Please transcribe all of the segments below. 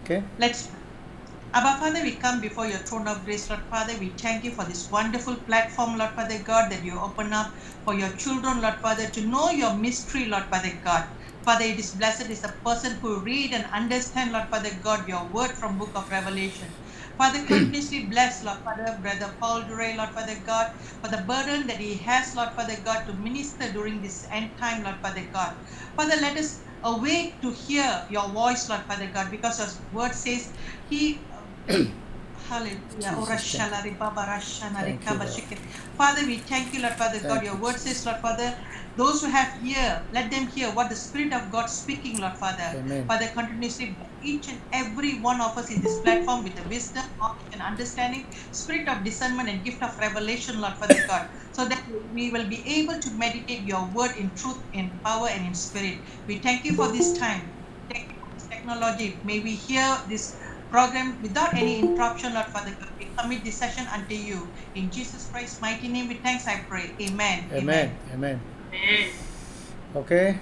Okay. Let's Abba Father, we come before your throne of grace, Lord Father. We thank you for this wonderful platform, Lord Father God, that you open up for your children, Lord Father, to know your mystery, Lord Father God. Father, it is blessed is the person who read and understand, Lord Father God, your word from book of Revelation. Father, continuously bless, Lord Father, Brother Paul Duray, Lord Father God, for the burden that he has, Lord Father God, to minister during this end time, Lord Father God. Father, let us awake to hear your voice, Lord Father God, because your word says he Hallelujah. Ora Jesus, thank you. shalari baba rashana Thank you, rekaba Lord. shike. Father, we thank you, Lord Father God. Thank Your you, word says, Jesus. Lord Father, those who have ear, let them hear what the Spirit of God speaking, Lord Father. Amen. Father, continuously bless each and every one of us in this platform with the wisdom, knowledge, and understanding, spirit of discernment, and gift of revelation, Lord Father God, so that we will be able to meditate your word in truth, in power, and in spirit. We thank you for this time. Thank you for this technology. May we hear this program without any interruption, Lord Father God. We commit this session unto you. In Jesus Christ's mighty name, with thanks I pray. Amen. Amen. Amen. Amen. Okay.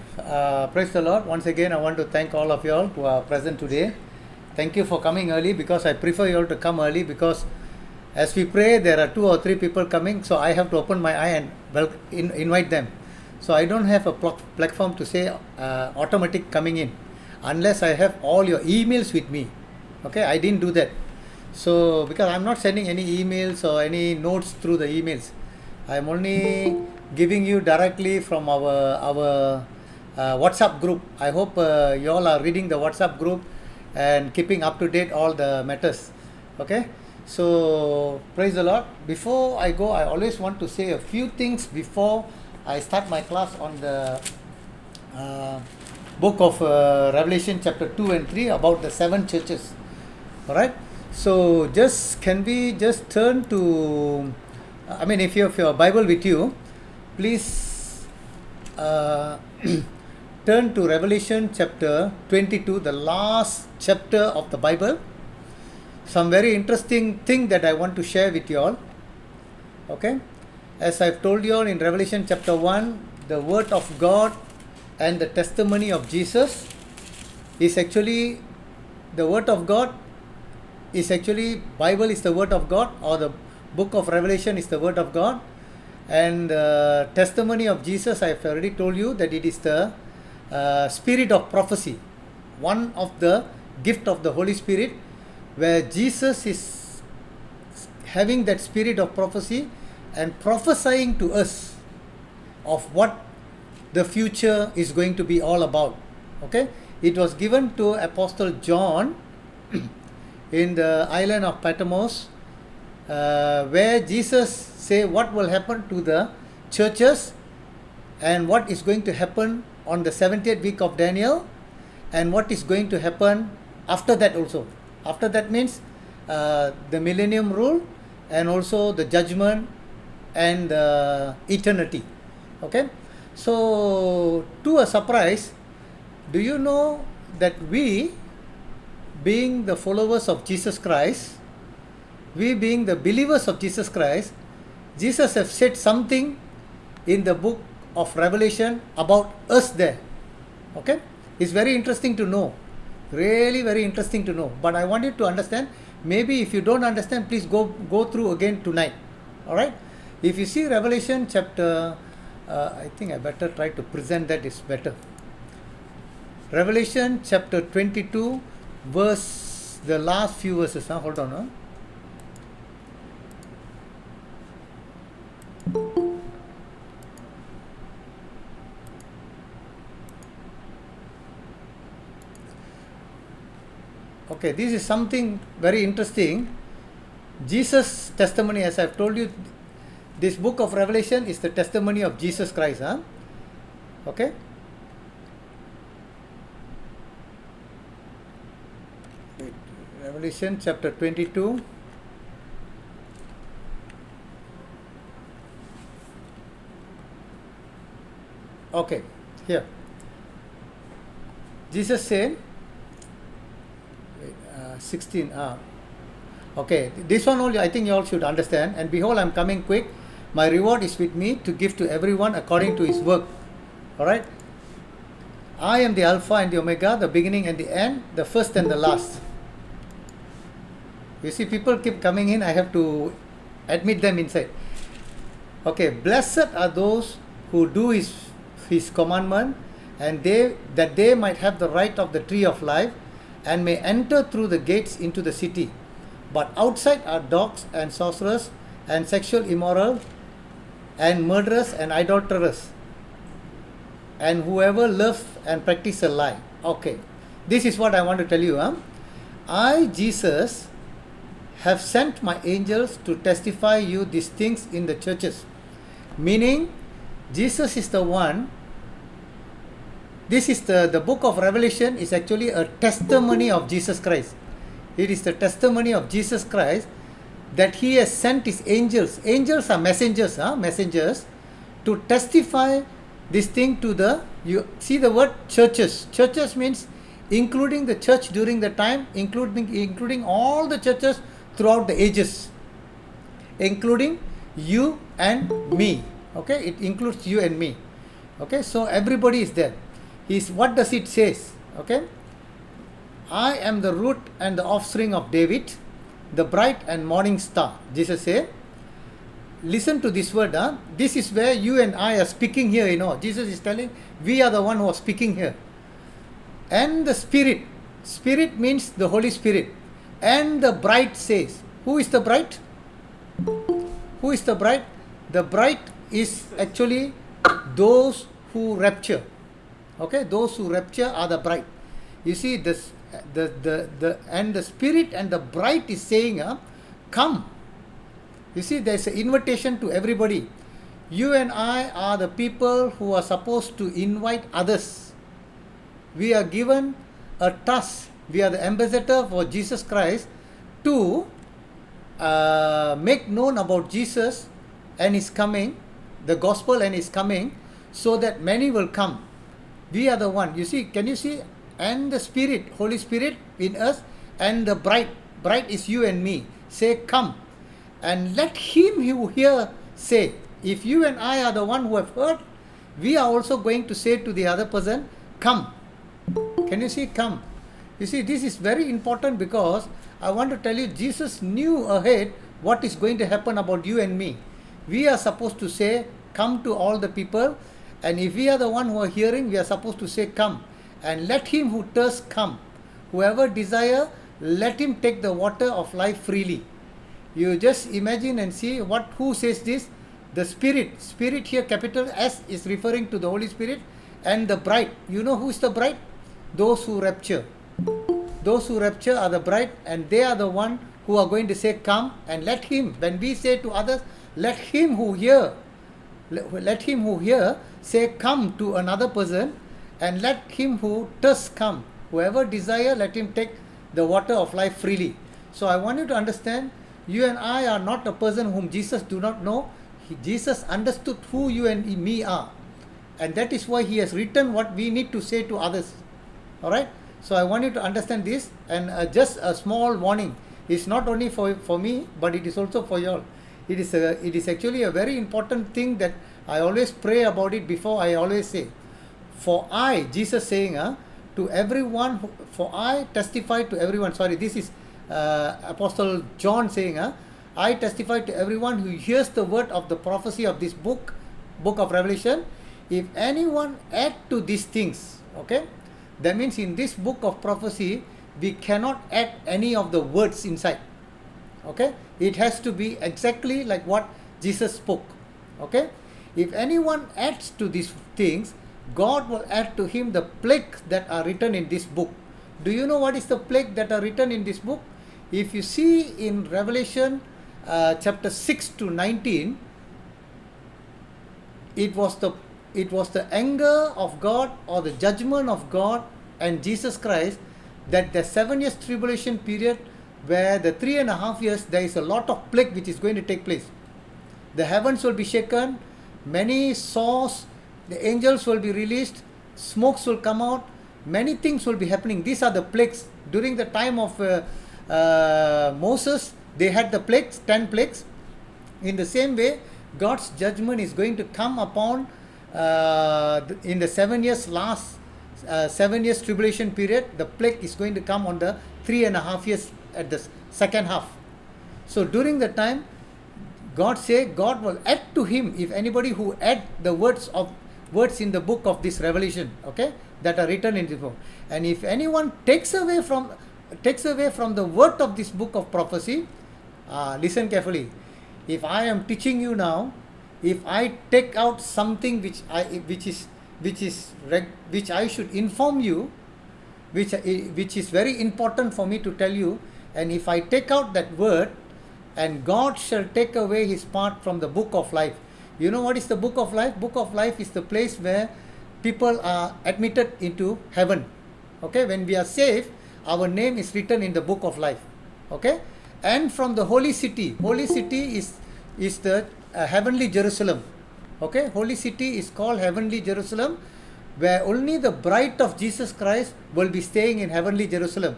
Praise the Lord. Once again, I want to thank all of you all who are present today. Thank you for coming early, because I prefer you all to come early, because as we pray, there are 2 or 3 people coming, so I have to open my eye and invite them. So I don't have a platform to say automatic coming in unless I have all your emails with me. Okay, I didn't do that. So because I'm not sending any emails or any notes through the emails, I'm only giving you directly from our WhatsApp group. I hope you all are reading the WhatsApp group and keeping up to date all the matters. Okay, so praise the Lord. Before I go, I always want to say a few things before I start my class on the uh, book of Revelation chapter 2 and 3 about the 7 churches. All right, so just can we just turn to I mean, if you have your Bible with you, please turn to Revelation chapter 22, the last chapter of the Bible. Some very interesting thing that I want to share with you all. Okay, as I've told you all in Revelation chapter 1, the word of God and the testimony of Jesus is actually the word of God is actually Bible is the word of God, or the book of Revelation is the word of God, and testimony of Jesus, I've already told you that it is the spirit of prophecy, one of the gift of the Holy Spirit, where Jesus is having that spirit of prophecy and prophesying to us of what the future is going to be all about. Okay, it was given to Apostle John in the island of Patmos, where Jesus say what will happen to the churches and what is going to happen on the 70th week of Daniel, and what is going to happen after that also. After that means the millennium rule, and also the judgment and eternity. Okay, so to a surprise, do you know that we, being the followers of Jesus Christ, we being the believers of Jesus Christ, Jesus has said something in the book of Revelation about us there. Okay, it's very interesting to know, really very interesting to know. But I want you to understand. Maybe if you don't understand, please go through again tonight. All right. If you see Revelation chapter, I think I better try to present that is better. Revelation chapter 22, verse, the last few verses. Hold on. Okay, this is something very interesting. Jesus' testimony, as I've told you, this book of Revelation is the testimony of Jesus Christ. Okay. Revelation chapter 22. Okay, here. Jesus said, 16. Okay, this one only I think you all should understand. And behold, I'm coming quick. My reward is with me to give to everyone according to his work. All right. I am the Alpha and the Omega, the beginning and the end, the first and the last. You see, people keep coming in, I have to admit them inside. Okay, blessed are those who do his commandment, and that they might have the right of the tree of life, and may enter through the gates into the city. But outside are dogs and sorcerers and sexual immoral and murderers and idolaters and whoever loves and practices a lie. Okay, this is what I want to tell you. I, Jesus, have sent my angels to testify you these things in the churches. Meaning, Jesus is the one. This is the book of Revelation is actually a testimony of Jesus Christ. It is the testimony of Jesus Christ that he has sent his angels. Angels are messengers, messengers, to testify this thing to the, you see the word churches. Churches means including the church during the time, including all the churches throughout the ages, including you and me. Okay, it includes you and me. Okay, so everybody is there. What does it says? Okay, I am the root and the offspring of David, the bright and morning star. Jesus said, listen to this word. This is where you and I are speaking here. Jesus is telling, we are the one who are speaking here. And the Spirit. Spirit means the Holy Spirit. And the bride says, who is the bride? Who is the bride? The bride is actually those who rapture. Okay, those who rapture are the bride. You see, the Spirit and the bride is saying, come. You see, there's an invitation to everybody. You and I are the people who are supposed to invite others. We are given a task. We are the ambassador for Jesus Christ to make known about Jesus and his coming, the gospel and his coming, so that many will come. We are the one. You see, can you see? And the Spirit, Holy Spirit in us, and the bride. Bride is you and me. Say, come. And let him who hear say. If you and I are the one who have heard, we are also going to say to the other person, come. Can you see? Come. You see, this is very important because I want to tell you, Jesus knew ahead what is going to happen about you and me. We are supposed to say, come to all the people. And if we are the one who are hearing, we are supposed to say, come. And let him who thirsts come. Whoever desire, let him take the water of life freely. You just imagine and see who says this? The Spirit. Spirit here, capital S, is referring to the Holy Spirit. And the bride. You know who is the bride? Those who rapture. Those who rapture are the bride, and they are the one who are going to say, come, and let him. When we say to others, let him who hear say, come to another person, and let him who thirsts come. Whoever desire, let him take the water of life freely. So I want you to understand, you and I are not a person whom Jesus do not know. Jesus understood who you and me are. And that is why he has written what we need to say to others. Alright? So I want you to understand this, and just a small warning. It's not only for me, but it is also for you all. It is actually a very important thing that I always pray about it before I always say. For I, Jesus saying, to everyone, for I testify to everyone. Sorry, this is Apostle John saying, I testify to everyone who hears the word of the prophecy of this book of Revelation. If anyone add to these things, okay, that means in this book of prophecy, we cannot add any of the words inside. Okay, it has to be exactly like what Jesus spoke. Okay, if anyone adds to these things, God will add to him the plagues that are written in this book. Do you know what is the plague that are written in this book? If you see in Revelation chapter 6 to 19, it was the anger of God or the judgment of God and Jesus Christ, that the 7 years tribulation period, where the 3.5 years there is a lot of plague which is going to take place. The heavens will be shaken, many swords, the angels will be released, smokes will come out, many things will be happening. These are the plagues. During the time of Moses, they had the plagues, 10 plagues. In the same way, God's judgment is going to come upon in the 7 years last 7 years tribulation period. The plague is going to come on the 3.5 years at the second half. So during the time, God say God will add to him, if anybody who add the words in the book of this Revelation, okay, that are written in this book. And if anyone takes away from the word of this book of prophecy, listen carefully. If I am teaching you now, if I take out something which I should inform you, which is very important for me to tell you, and if I take out that word, and God shall take away his part from the book of life. You know what is the book of life? Book of life is the place where people are admitted into heaven. Okay, when we are saved, our name is written in the book of life. Okay, and from the holy city is the heavenly Jerusalem. Okay, holy city is called heavenly Jerusalem, where only the bride of Jesus Christ will be staying in heavenly Jerusalem.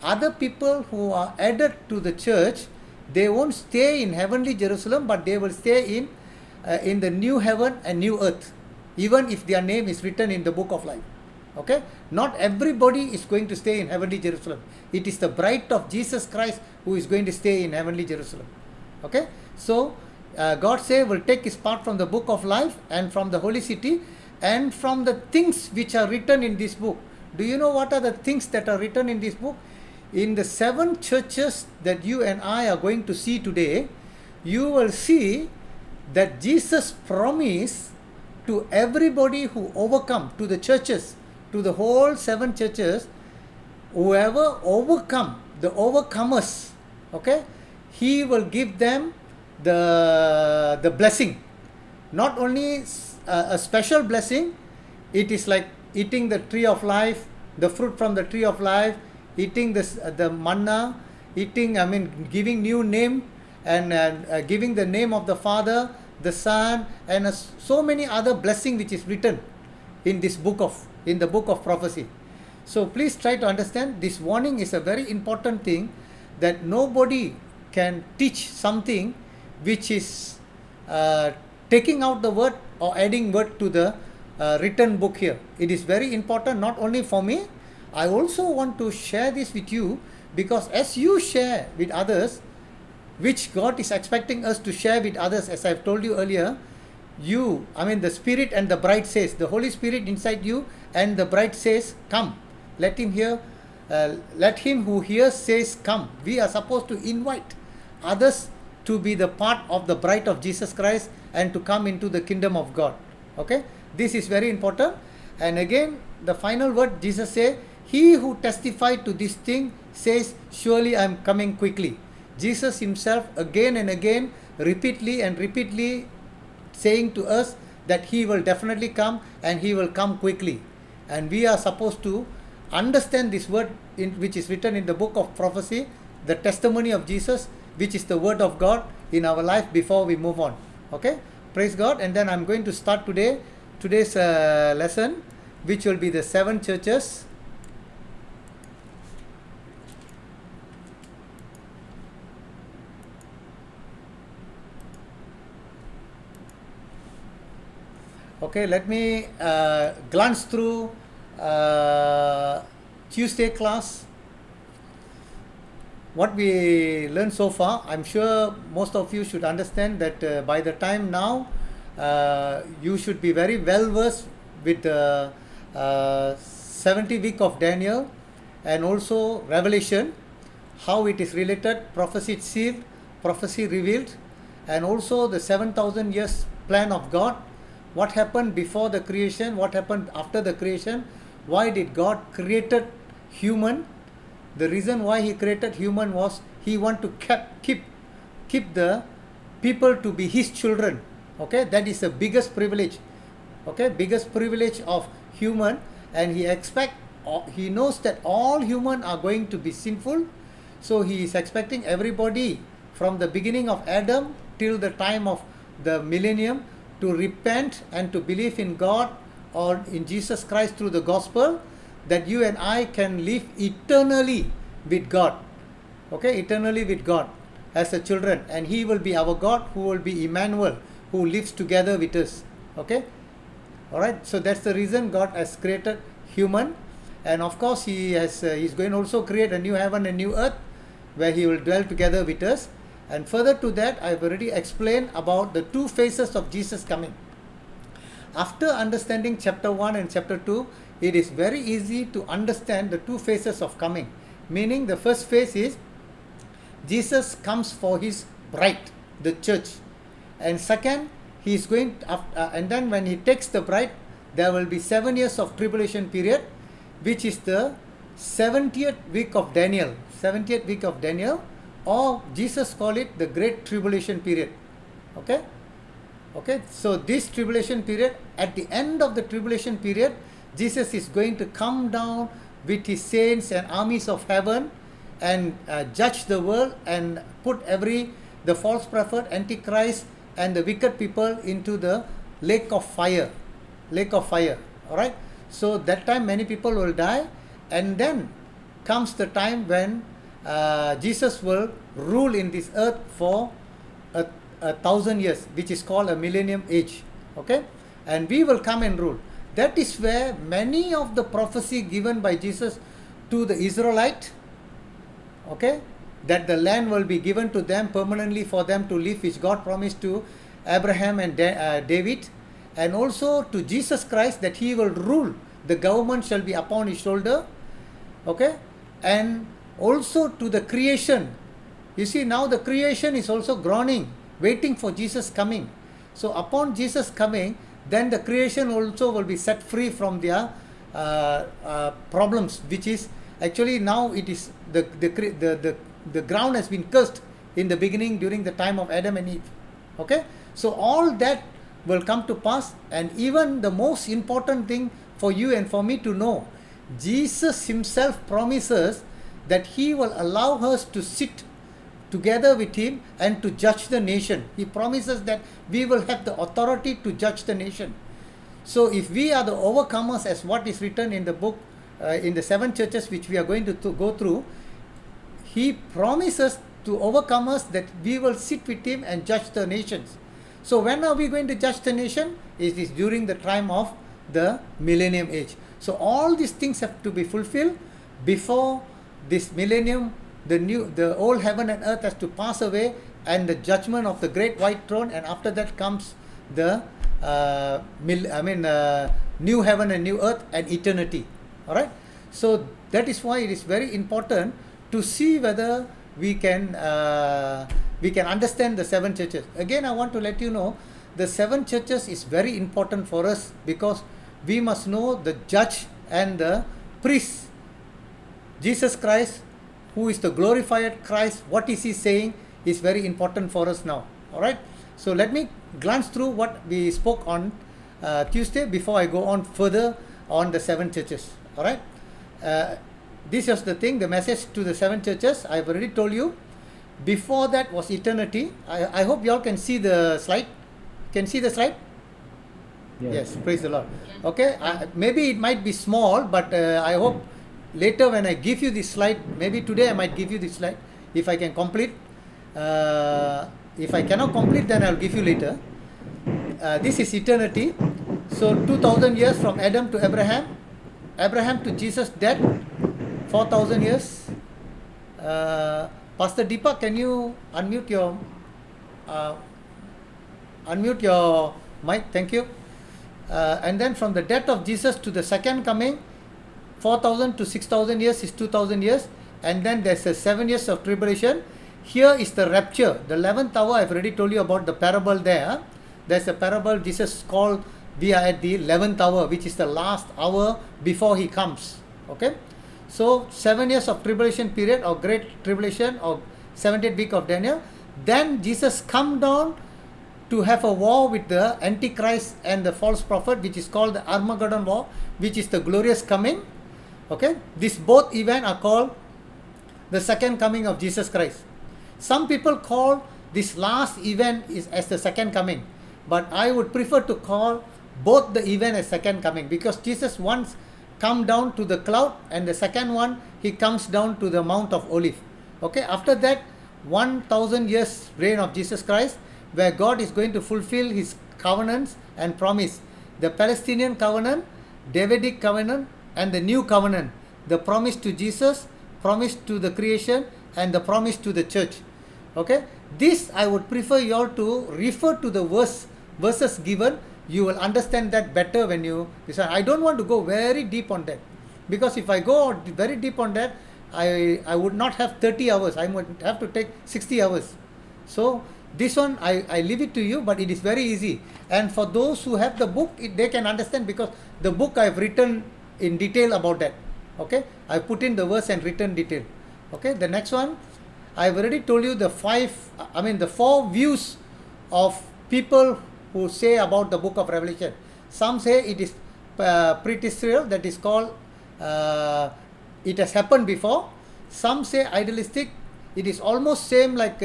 Other people who are added to the church, they won't stay in heavenly Jerusalem, but they will stay in the new heaven and new earth, even if their name is written in the book of life. Okay, not everybody is going to stay in heavenly Jerusalem. It is the bride of Jesus Christ who is going to stay in heavenly Jerusalem. Okay, so God say will take his part from the book of life and from the holy city and from the things which are written in this book. Do you know what are the things that are written in this book? In the 7 churches that you and I are going to see today, you will see that Jesus promised to everybody who overcome, to the churches, to the whole 7 churches, whoever overcome, the overcomers, okay, he will give them the blessing. Not only a special blessing, it is like eating the tree of life, the fruit from the tree of life, eating the manna, giving new name and giving the name of the Father, the Son, and so many other blessing which is written in the book of prophecy. So please try to understand, this warning is a very important thing, that nobody can teach something which is taking out the word or adding word to the written book here. It is very important, not only for me. I also want to share this with you, because as you share with others, which God is expecting us to share with others, as I've told you earlier, the Spirit and the bride says, the Holy Spirit inside you and the bride says, come. Let him hear, let him who hears says, come. We are supposed to invite others to be the part of the bride of Jesus Christ and to come into the kingdom of God. Okay, this is very important. And again, the final word, Jesus said, he who testified to this thing says, surely I am coming quickly. Jesus himself again and again, repeatedly saying to us that he will definitely come and he will come quickly. And we are supposed to understand this word which is written in the book of prophecy, the testimony of Jesus, which is the word of God in our life, before we move on. Okay, praise God. And then I'm going to start today's lesson, which will be the 7 churches. Okay, let me glance through Tuesday class, what we learned so far. I'm sure most of you should understand that by the time now, you should be very well versed with the 70 week of Daniel and also Revelation, how it is related, prophecy sealed, prophecy revealed, and also the 7,000 years plan of God. What happened before the creation? What happened after the creation? Why did God created human? The reason why he created human was he want to keep the people to be his children. Okay, that is the biggest privilege. Okay, biggest privilege of human, and he knows that all human are going to be sinful, so he is expecting everybody from the beginning of Adam till the time of the millennium to repent and to believe in God or in Jesus Christ through the gospel, that you and I can live eternally with God. Okay, eternally with God as a children, and he will be our God, who will be Emmanuel, who lives together with us. Okay, all right. So that's the reason God has created human, and of course he's going to also create a new heaven and new earth, where he will dwell together with us. And further to that, I've already explained about the two phases of Jesus coming. After understanding chapter 1 and chapter 2, it is very easy to understand the two phases of coming. Meaning the first phase is Jesus comes for his bride, the church. And second, he is going and then when he takes the bride, there will be 7 years of tribulation period, which is the 70th week of Daniel. 70th week of Daniel, or Jesus call it the great tribulation period. Okay, so this tribulation period, at the end of the tribulation period, Jesus is going to come down with his saints and armies of heaven and judge the world and put the false prophet, antichrist and the wicked people into the lake of fire. All right, so that time many people will die, and then comes the time when Jesus will rule in this earth for 1,000 years, which is called a millennium age. Okay, and we will come and rule. That is where many of the prophecy given by Jesus to the Israelite, okay, that the land will be given to them permanently for them to live, which God promised to Abraham and David, and also to Jesus Christ, that he will rule, the government shall be upon his shoulder. Okay, and also to the creation. You see, now the creation is also groaning, waiting for Jesus coming. So upon Jesus coming, then the creation also will be set free from their problems, which is actually now it is the ground has been cursed in the beginning during the time of Adam and Eve. Okay, so all that will come to pass. And even the most important thing for you and for me to know, Jesus himself promises that he will allow us to sit together with him and to judge the nation. He promises that we will have the authority to judge the nation. So if we are the overcomers, as what is written in the book, in the 7 churches which we are going to go through, he promises to overcome us that we will sit with him and judge the nations. So when are we going to judge the nation? It is during the time of the millennium age. So all these things have to be fulfilled before this millennium. The old heaven and earth has to pass away, and the judgment of the great white throne, and after that comes the new heaven and new earth and eternity. All right. So that is why it is very important to see whether we can understand the 7 churches. Again, I want to let you know the 7 churches is very important for us, because we must know the judge and the priest. Jesus Christ, who is the glorified Christ, what is he saying is very important for us now. All right. So let me glance through what we spoke on Tuesday before I go on further on the 7 churches. All right. This is the thing, the message to the 7 churches. I've already told you. Before that was eternity. I hope you all can see the slide. Can see the slide? Yes. Praise the Lord. Okay. Maybe it might be small, but I hope later when I give you this slide, maybe today I might give you this slide if I can complete. If I cannot complete, then I'll give you later. This is eternity. So 2,000 years from Adam to Abraham, Abraham to Jesus' death, 4,000 years. Pastor Deepak, can you unmute your mic? Thank you. And then from the death of Jesus to the second coming, 4,000 to 6,000 years is 2,000 years. And then there's a 7 years of tribulation. Here is the rapture, the 11th hour. I've already told you about the parable there. There's a parable Jesus called, we are at the 11th hour, which is the last hour before he comes. Okay. So 7 years of tribulation period, or great tribulation, or 70th week of Daniel. Then Jesus come down to have a war with the Antichrist and the false prophet, which is called the Armageddon war, which is the glorious coming. Okay. These both events are called the second coming of Jesus Christ. Some people call this last event as the second coming, but I would prefer to call both the event as second coming, because Jesus once come down to the cloud, and the second one he comes down to the Mount of Olive. Okay, after that 1,000 years reign of Jesus Christ, where God is going to fulfill his covenants and promise, the Palestinian covenant, Davidic covenant, and the new covenant, the promise to Jesus, promise to the creation, and the promise to the church. Okay, this I would prefer you all to refer to the verses given. You will understand that better when you listen. I don't want to go very deep on that, because if I go very deep on that, I would not have 30 hours. I would have to take 60 hours. So this one I leave it to you, but it is very easy. And for those who have the book, they can understand, because the book I've written in detail about that. Okay, I put in the verse and written detail. Okay, the next one, I've already told you the four views of people who say about the book of Revelation. Some say it is pretextual, that is called it has happened before. Some say idealistic, it is almost same like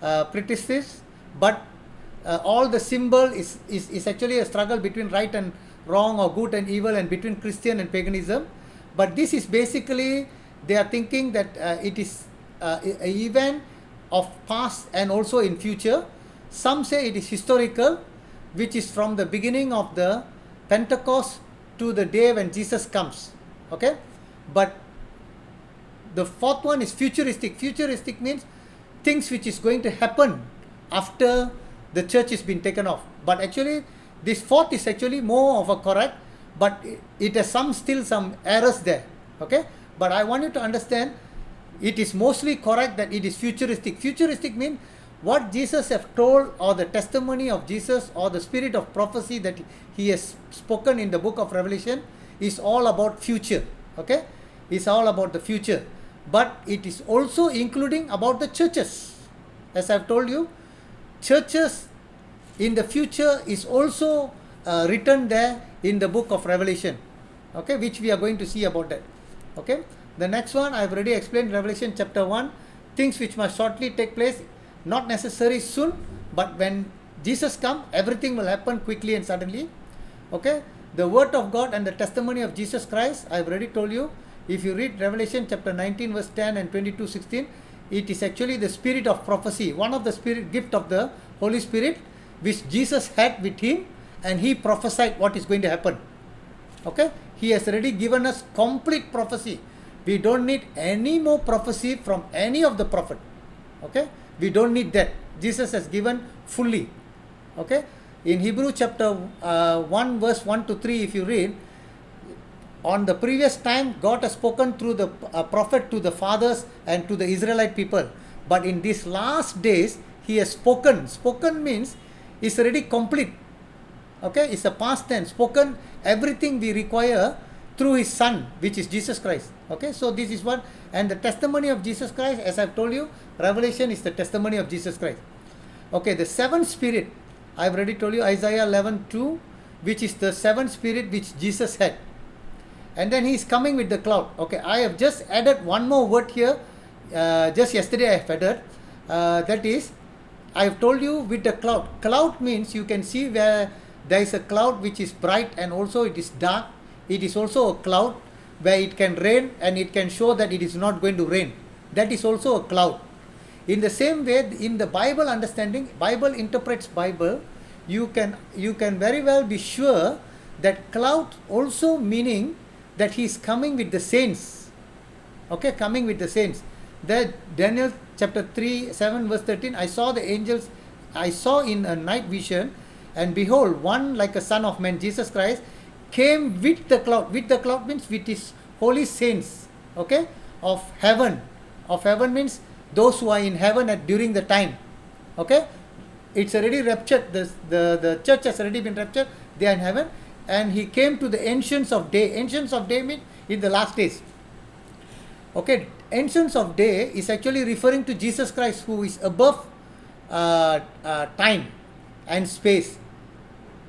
pretextual, but all the symbol is actually a struggle between right and wrong, or good and evil, and between Christian and paganism. But this is basically, they are thinking that it is an event of past and also in future. Some say it is historical, which is from the beginning of the Pentecost to the day when Jesus comes. Okay, but the fourth one is futuristic. Futuristic means things which is going to happen after the church has been taken off. But actually, this fourth is actually more of a correct, but it has still some errors there. Okay, but I want you to understand, it is mostly correct that it is futuristic. Futuristic means what Jesus have told, or the testimony of Jesus, or the spirit of prophecy that he has spoken in the book of Revelation, is all about future. Okay, it's all about the future, but it is also including about the churches. As I've told you, churches in the future is also written there in the book of Revelation. Okay, which we are going to see about that. Okay, the next one I've already explained, Revelation chapter 1, things which must shortly take place, not necessary soon, but when Jesus comes, everything will happen quickly and suddenly. Okay, the word of God and the testimony of Jesus Christ, I've already told you. If you read Revelation chapter 19 verse 10 and 22:16, it is actually the spirit of prophecy, one of the spirit gift of the Holy Spirit, which Jesus had with him, and he prophesied what is going to happen. Okay, he has already given us complete prophecy. We don't need any more prophecy from any of the prophet. Okay, we don't need that. Jesus has given fully. Okay, in Hebrew chapter 1 verse 1 to 3, if you read, on the previous time God has spoken through the prophet to the fathers and to the Israelite people, but in these last days he has spoken. Spoken means it's already complete. Okay, it's a past tense. Spoken everything we require through his son, which is Jesus Christ. Okay, so this is what, and the testimony of Jesus Christ, as I've told you, Revelation is the testimony of Jesus Christ. Okay, the seventh spirit, I've already told you, Isaiah 11:2, which is the seventh spirit which Jesus had. And then he is coming with the cloud. Okay, I have just added one more word here. Just yesterday I have added. That is, I have told you with the cloud. Cloud means you can see where there is a cloud which is bright and also it is dark. It is also a cloud where it can rain and it can show that it is not going to rain. That is also a cloud. In the same way, in the Bible understanding, Bible interprets Bible, you can very well be sure that cloud also meaning that he is coming with the saints. Okay, coming with the saints. There, Daniel chapter 3:7 verse 13, I saw the angels, I saw in a night vision, and behold, one like a son of man, Jesus Christ, came with the cloud. With the cloud means with his holy saints. Okay, of heaven. Of heaven means those who are in heaven during the time. Okay, it's already raptured. The church has already been raptured. They are in heaven. And he came to the ancients of day. Ancients of day means in the last days. Okay, ancients of day is actually referring to Jesus Christ, who is above time and space.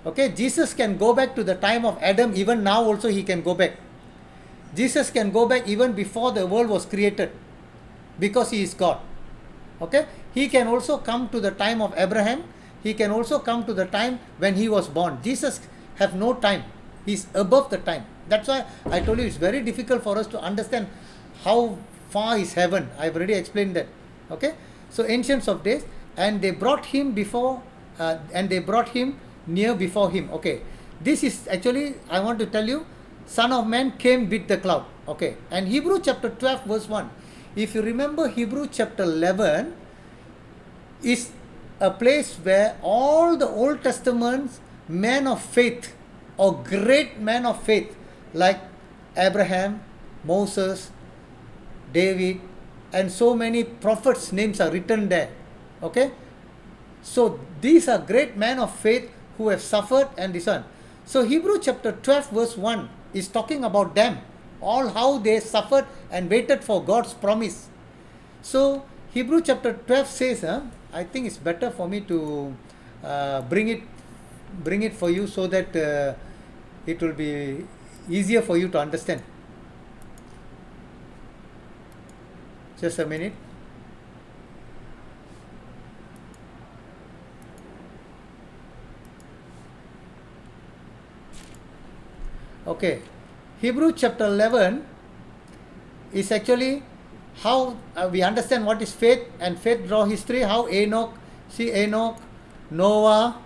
Okay, Jesus can go back to the time of Adam. Even now also he can go back. Jesus can go back even before the world was created, because he is God. Okay, he can also come to the time of Abraham. He can also come to the time when he was born. Jesus have no time. He's above the time. That's why I told you it's very difficult for us to understand how far is heaven. I've already explained that. Okay, so ancients of days, and they brought him before, and they brought him near before him. Okay, this is actually, I want to tell you, Son of Man came with the cloud. Okay. And Hebrew chapter 12 verse 1. If you remember, Hebrew chapter 11 is a place where all the Old Testament men of faith or great men of faith like Abraham, Moses, David, and so many prophets' names are written there. Okay. So these are great men of faith who have suffered and this one. So Hebrew chapter 12 verse 1 is talking about them, all how they suffered and waited for God's promise. So Hebrew chapter 12 says, I think it's better for me to bring it for you so that it will be easier for you to understand. Just a minute. Okay, Hebrew chapter 11 is actually how we understand what is faith, and faith draw history, how Enoch, Noah,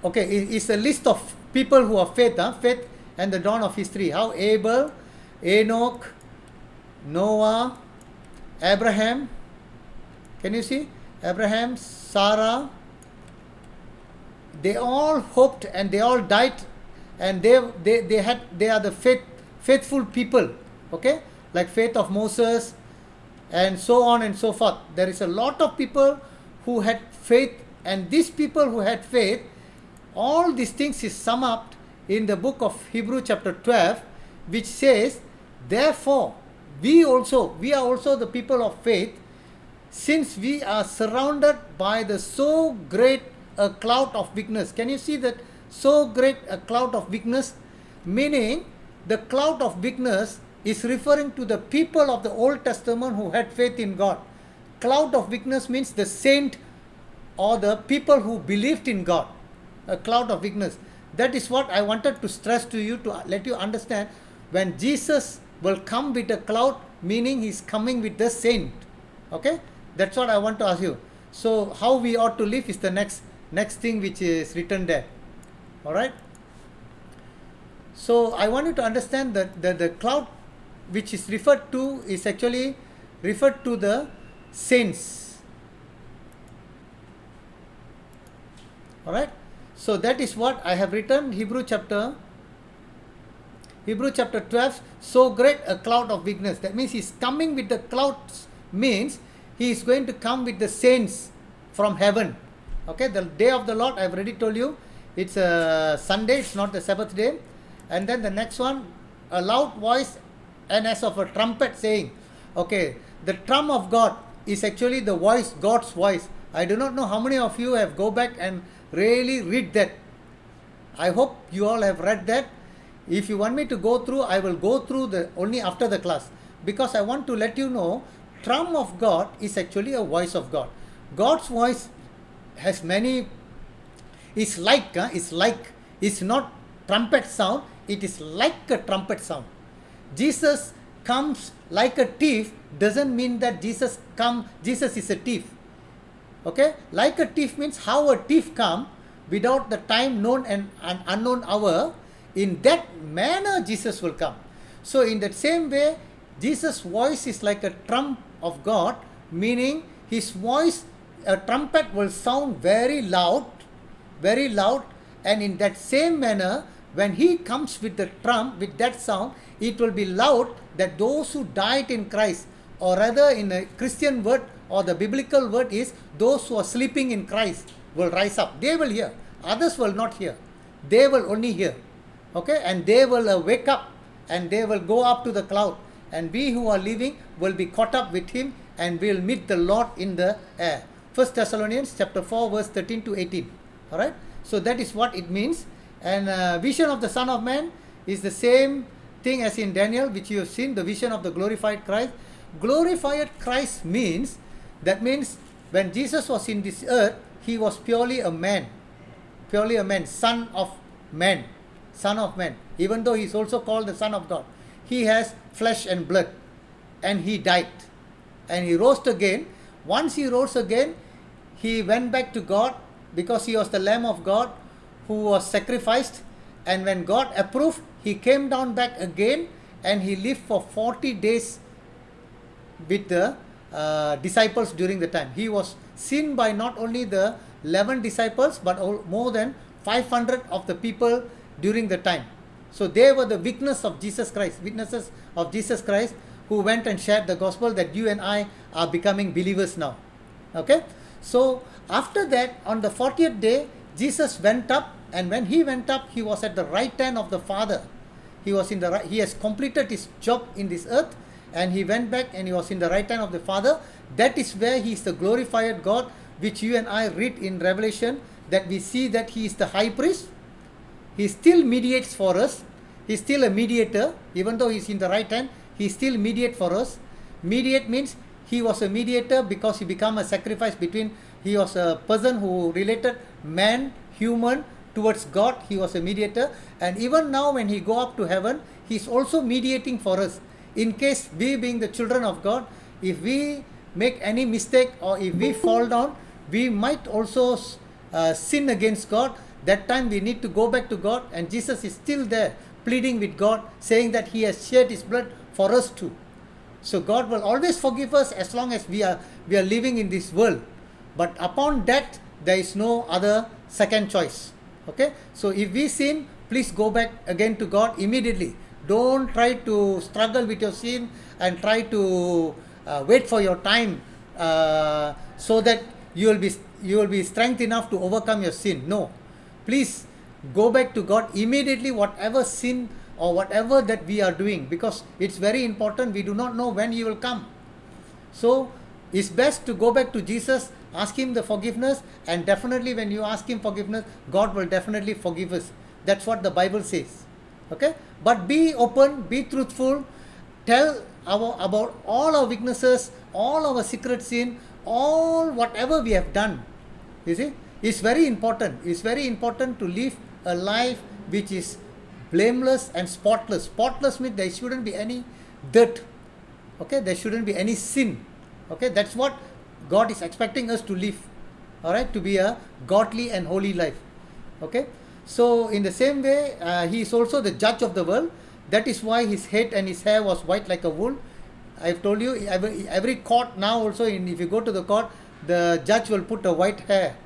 Okay, it's a list of people who are faith, faith and the dawn of history. How Abel, Enoch, Noah, Abraham, can you see? Abraham, Sarah, they all hoped and they all died, and they are the faithful people, okay, like faith of Moses and so on and so forth. There is a lot of people who had faith, and these people who had faith, all these things is summed up in the book of Hebrew chapter 12, which says, therefore we are also the people of faith, since we are surrounded by the so great a cloud of witness. Can you see that? So great a cloud of witness, meaning the cloud of witness is referring to the people of the Old Testament who had faith in God. Cloud of witness means the saint or the people who believed in God. A cloud of witness. That is what I wanted to stress to you, to let you understand. When Jesus will come with a cloud, meaning he's coming with the saint. Okay, that's what I want to ask you. So how we ought to live is the next thing which is written there. All right. So I want you to understand that the cloud which is referred to is actually referred to the saints. All right. So that is what I have written. Hebrew chapter 12, so great a cloud of witness. That means he's coming with the clouds, means he is going to come with the saints from heaven. Okay, the day of the Lord, I have already told you, it's a Sunday, it's not the Sabbath day. And then the next one, a loud voice and as of a trumpet saying, okay, the trump of God is actually the voice, God's voice. I do not know how many of you have go back and really read that. I hope you all have read that. If you want me to go through, I will go through only after the class, because I want to let you know, trump of God is actually a voice of God. God's voice has many. It's not trumpet sound. It is like a trumpet sound. Jesus comes like a thief doesn't mean that Jesus is a thief. Okay, like a thief means how a thief come without the time known and an unknown hour. In that manner Jesus will come. So in that same way, Jesus' voice is like a trump of God, meaning his voice, a trumpet will sound very loud, and in that same manner, when he comes with the trump, with that sound, it will be loud, that those who died in Christ, or rather in a Christian word or the biblical word is, those who are sleeping in Christ will rise up. They will hear. Others will not hear. They will only hear. Okay, and they will wake up and they will go up to the cloud, and we who are living will be caught up with him and will meet the Lord in the air. 1 Thessalonians chapter 4 verse 13 to 18. All right. So that is what it means. And vision of the Son of Man is the same thing as in Daniel, which you have seen, the vision of the glorified Christ. Glorified Christ means, that means when Jesus was in this earth, he was purely a man, son of man. Even though he is also called the Son of God, he has flesh and blood, and he died. and he rose again. Once he rose again, he went back to God because he was the Lamb of God who was sacrificed. And when God approved, he came down back again and he lived for 40 days with the disciples during the time. He was seen by not only the 11 disciples but more than 500 of the people during the time. So they were the witnesses of Jesus Christ who went and shared the gospel that you and I are becoming believers now. Okay. So after that, on the 40th day, Jesus went up, and when he went up, he was at the right hand of the Father. He has completed his job in this earth, and he went back and he was in the right hand of the Father. That is where he is the glorified God, which you and I read in Revelation, that we see that he is the high priest. He still mediates for us. He is still a mediator. Even though he is in the right hand, he still mediates for us. Mediate means he was a mediator because he became a sacrifice between, he was a person who related man, human, towards God. He was a mediator. And even now when he go up to heaven, he is also mediating for us. In case we, being the children of God, if we make any mistake or if we fall down, we might also sin against God. That time we need to go back to God, and Jesus is still there pleading with God, saying that he has shed his blood for us too. So God will always forgive us as long as we are living in this world. But upon that, there is no other second choice. Okay. So if we sin, please go back again to God immediately. Don't try to struggle with your sin and try to wait for your time so that you will be strength enough to overcome your sin. No. Please go back to God immediately, whatever sin or whatever that we are doing, because it's very important. We do not know when He will come. So it's best to go back to Jesus, ask Him the forgiveness, and definitely when you ask Him forgiveness, God will definitely forgive us. That's what the Bible says. Okay? But be open, be truthful, tell about all our weaknesses, all our secret sin, all whatever we have done. You see? It's very important. It's very important to live a life which is blameless and spotless. Spotless means there shouldn't be any dirt. Okay, there shouldn't be any sin. Okay, that's what God is expecting us to live. All right, to be a godly and holy life. Okay, so in the same way, He is also the judge of the world. That is why His head and His hair was white like a wool. I've told you, every court now also, if you go to the court, the judge will put a white hair.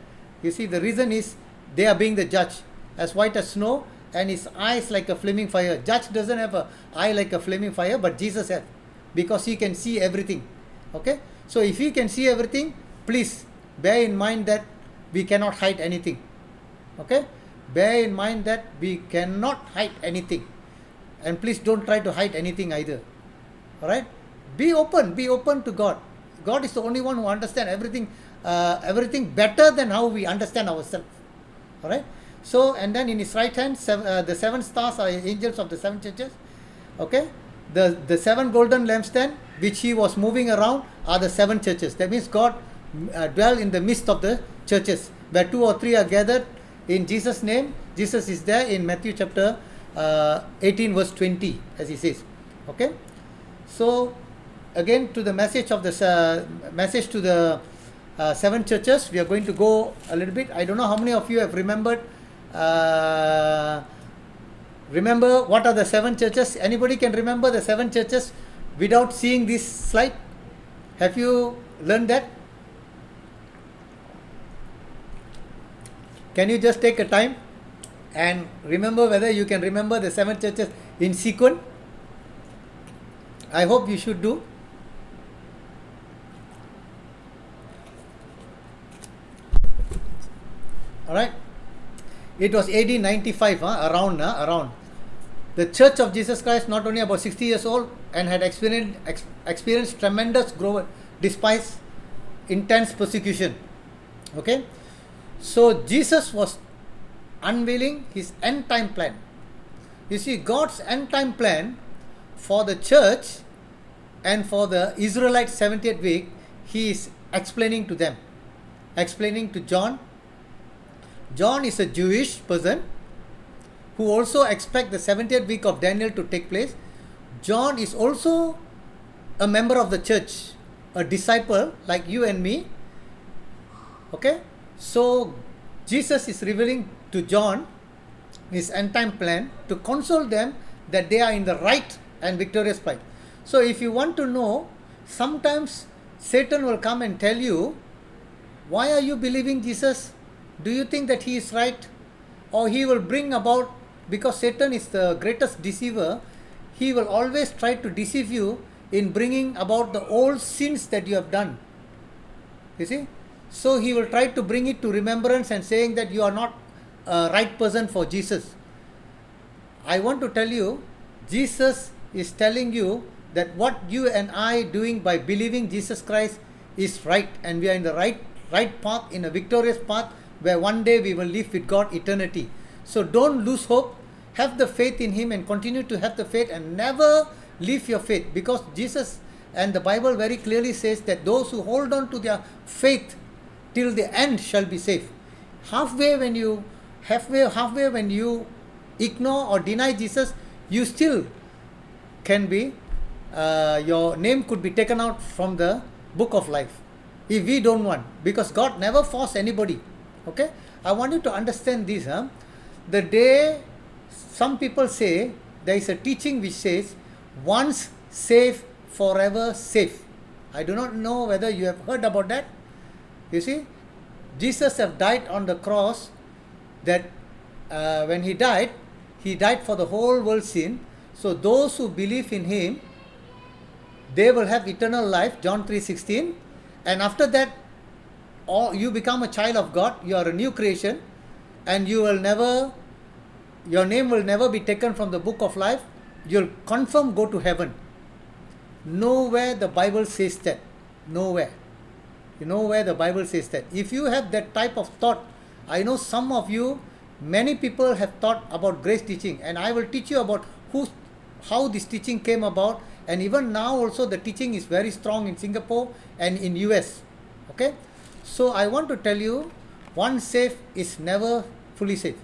You see, the reason is they are being the judge, as white as snow, and his eyes like a flaming fire. Judge doesn't have an eye like a flaming fire, but Jesus has, because he can see everything. Okay, so if he can see everything, please bear in mind that we cannot hide anything. Okay, bear in mind that we cannot hide anything, and please don't try to hide anything either. All right, be open to God. God is the only one who understands everything better than how we understand ourselves. All right. So, and then in His right hand, the 7 stars are angels of the 7 churches. Okay. The 7 golden lampstands which He was moving around are the 7 churches. That means God dwell in the midst of the churches. Where 2 or 3 are gathered in Jesus' name, Jesus is there in Matthew chapter 18 verse 20, as He says. Okay. So again, to the message of the message to the 7 churches, we are going to go a little bit. I don't know how many of you have remember what are the 7 churches. Anybody can remember the 7 churches without seeing this slide? Have you learned that? Can you just take a time and remember whether you can remember the 7 churches in sequence? I hope you should do. All right. It was AD 95, around. The Church of Jesus Christ, not only about 60 years old, and had experienced tremendous growth despite intense persecution. Okay. So Jesus was unveiling His end time plan. You see, God's end time plan for the church and for the Israelite 70th week, He is explaining to them, explaining to John. John is a Jewish person who also expect the 70th week of Daniel to take place. John is also a member of the church, a disciple like you and me. Okay, so Jesus is revealing to John his end time plan to console them that they are in the right and victorious fight. So if you want to know, sometimes Satan will come and tell you, why are you believing Jesus? Do you think that he is right? Or he will bring about, because Satan is the greatest deceiver, he will always try to deceive you in bringing about the old sins that you have done. You see? So he will try to bring it to remembrance and saying that you are not a right person for Jesus. I want to tell you, Jesus is telling you that what you and I doing by believing Jesus Christ is right, and we are in the right path, in a victorious path, where one day we will live with God eternity. So don't lose hope. Have the faith in him and continue to have the faith and never leave your faith, because Jesus and the Bible very clearly says that those who hold on to their faith till the end shall be saved. Halfway when you ignore or deny Jesus, you still can be, your name could be taken out from the book of life if we don't want, because God never forced anybody. Okay, I want you to understand this. The day some people say, there is a teaching which says, once saved, forever safe. I do not know whether you have heard about that. You see, Jesus have died on the cross, that when he died for the whole world's sin. So those who believe in him, they will have eternal life, John 3:16. And after that, you become a child of God, you are a new creation, and your name will never be taken from the book of life. You'll confirm go to heaven. Nowhere the Bible says that. Nowhere. You know where the Bible says that. If you have that type of thought, I know some of you, many people have thought about grace teaching, and I will teach you about how this teaching came about. And even now also the teaching is very strong in Singapore and in US. Okay, so I want to tell you, once saved is never fully saved.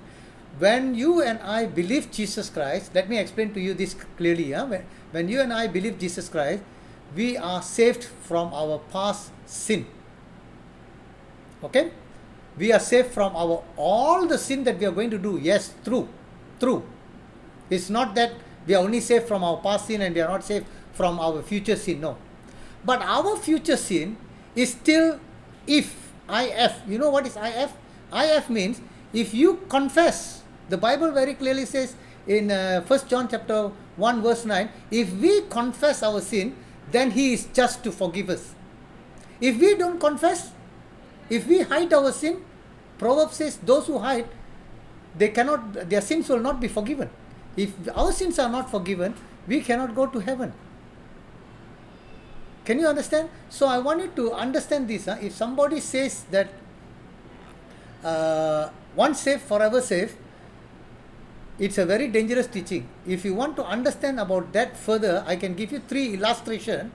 When you and I believe Jesus Christ, let me explain to you this clearly. When you and I believe Jesus Christ, we are saved from our past sin. Okay, we are saved from all the sin that we are going to do. Yes, true. It's not that we are only saved from our past sin and we are not saved from our future sin. No, but our future sin is still if. You know what is if? If means if you confess. The Bible very clearly says in 1 John chapter 1 verse 9, if we confess our sin, then he is just to forgive us. If we don't confess, if we hide our sin, Proverbs says those who hide, their sins will not be forgiven. If our sins are not forgiven, we cannot go to heaven. Can you understand? So I want you to understand this. If somebody says that once saved, forever saved, it's a very dangerous teaching. If you want to understand about that further, I can give you 3 illustrations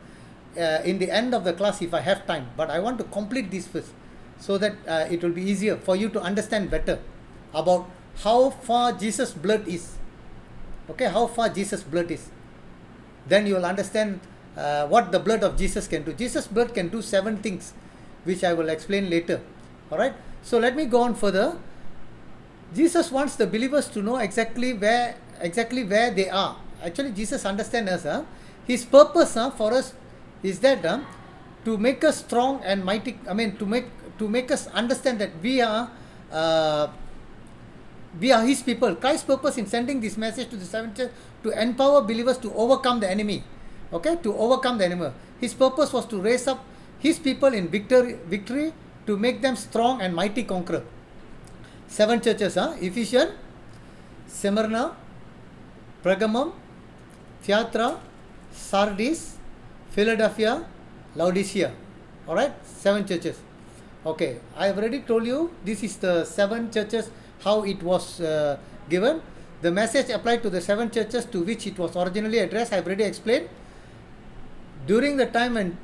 in the end of the class if I have time. But I want to complete this first, so that it will be easier for you to understand better about how far Jesus' blood is. Okay, how far Jesus' blood is. Then you will understand what the blood of Jesus can do. Jesus' blood can do 7 things, which I will explain later. Alright, so let me go on further. Jesus wants the believers to know exactly where they are. Actually, Jesus understands us. His purpose for us is that to make us strong and mighty. I mean, to make us understand that we are his people. Christ's purpose in sending this message to the 7 church to empower believers to overcome the enemy. Okay, to overcome the enemy. His purpose was to raise up his people in victory to make them strong and mighty conqueror. 7 churches, Ephesians, Smyrna, Pergamum, Thyatira, Sardis, Philadelphia, Laodicea. Alright, 7 churches. Okay, I have already told you this is the 7 churches, how it was given. The message applied to the 7 churches to which it was originally addressed, I have already explained. During the time when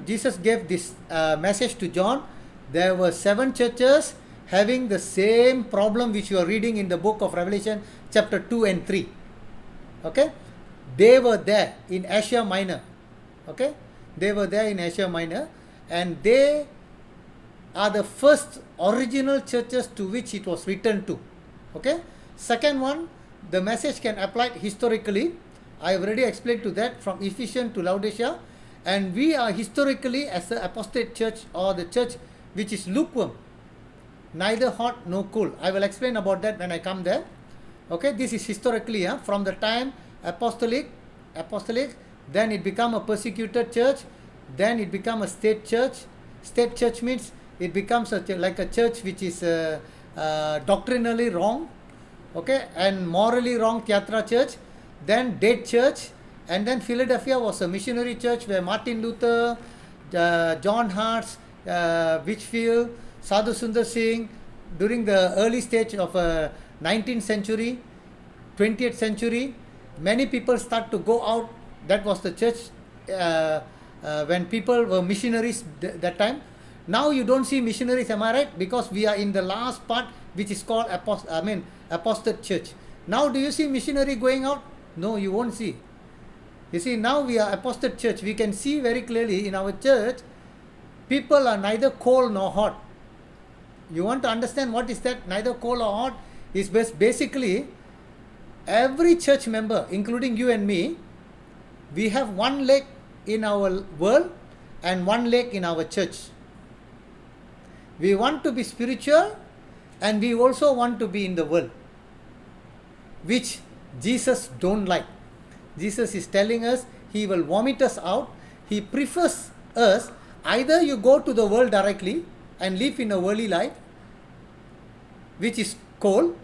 Jesus gave this message to John, there were 7 churches having the same problem which you are reading in the book of Revelation chapter 2 and 3. Okay, they were there in Asia Minor. Okay, They were there in Asia Minor, and they are the first original churches to which it was written to. Okay. Second one, the message can apply historically. I have already explained to that, from Ephesians to Laodicea, and we are historically as the apostate church, or the church which is lukewarm, neither hot nor cold. I will explain about that when I come there. Okay, this is historically, from the time apostolic, then it become a persecuted church, then it become a state church. State church means it becomes like a church which is doctrinally wrong, okay, and morally wrong, Theatra church. Then dead church, and then Philadelphia was a missionary church where Martin Luther, John Hart, Whitfield, Sadhu Sundar Singh, during the early stage of 19th century, 20th century, many people start to go out. That was the church when people were missionaries that time. Now you don't see missionaries, am I right? Because we are in the last part, which is called apostate church. Now do you see missionary going out? No, you won't see. You see, now we are apostate church. We can see very clearly in our church, people are neither cold nor hot. You want to understand what is that? Neither cold or hot is basically every church member, including you and me, we have one leg in our world and one leg in our church. We want to be spiritual, and we also want to be in the world, which Jesus don't like. Jesus is telling us he will vomit us out. He prefers us, either you go to the world directly and live in a worldly life, which is cold,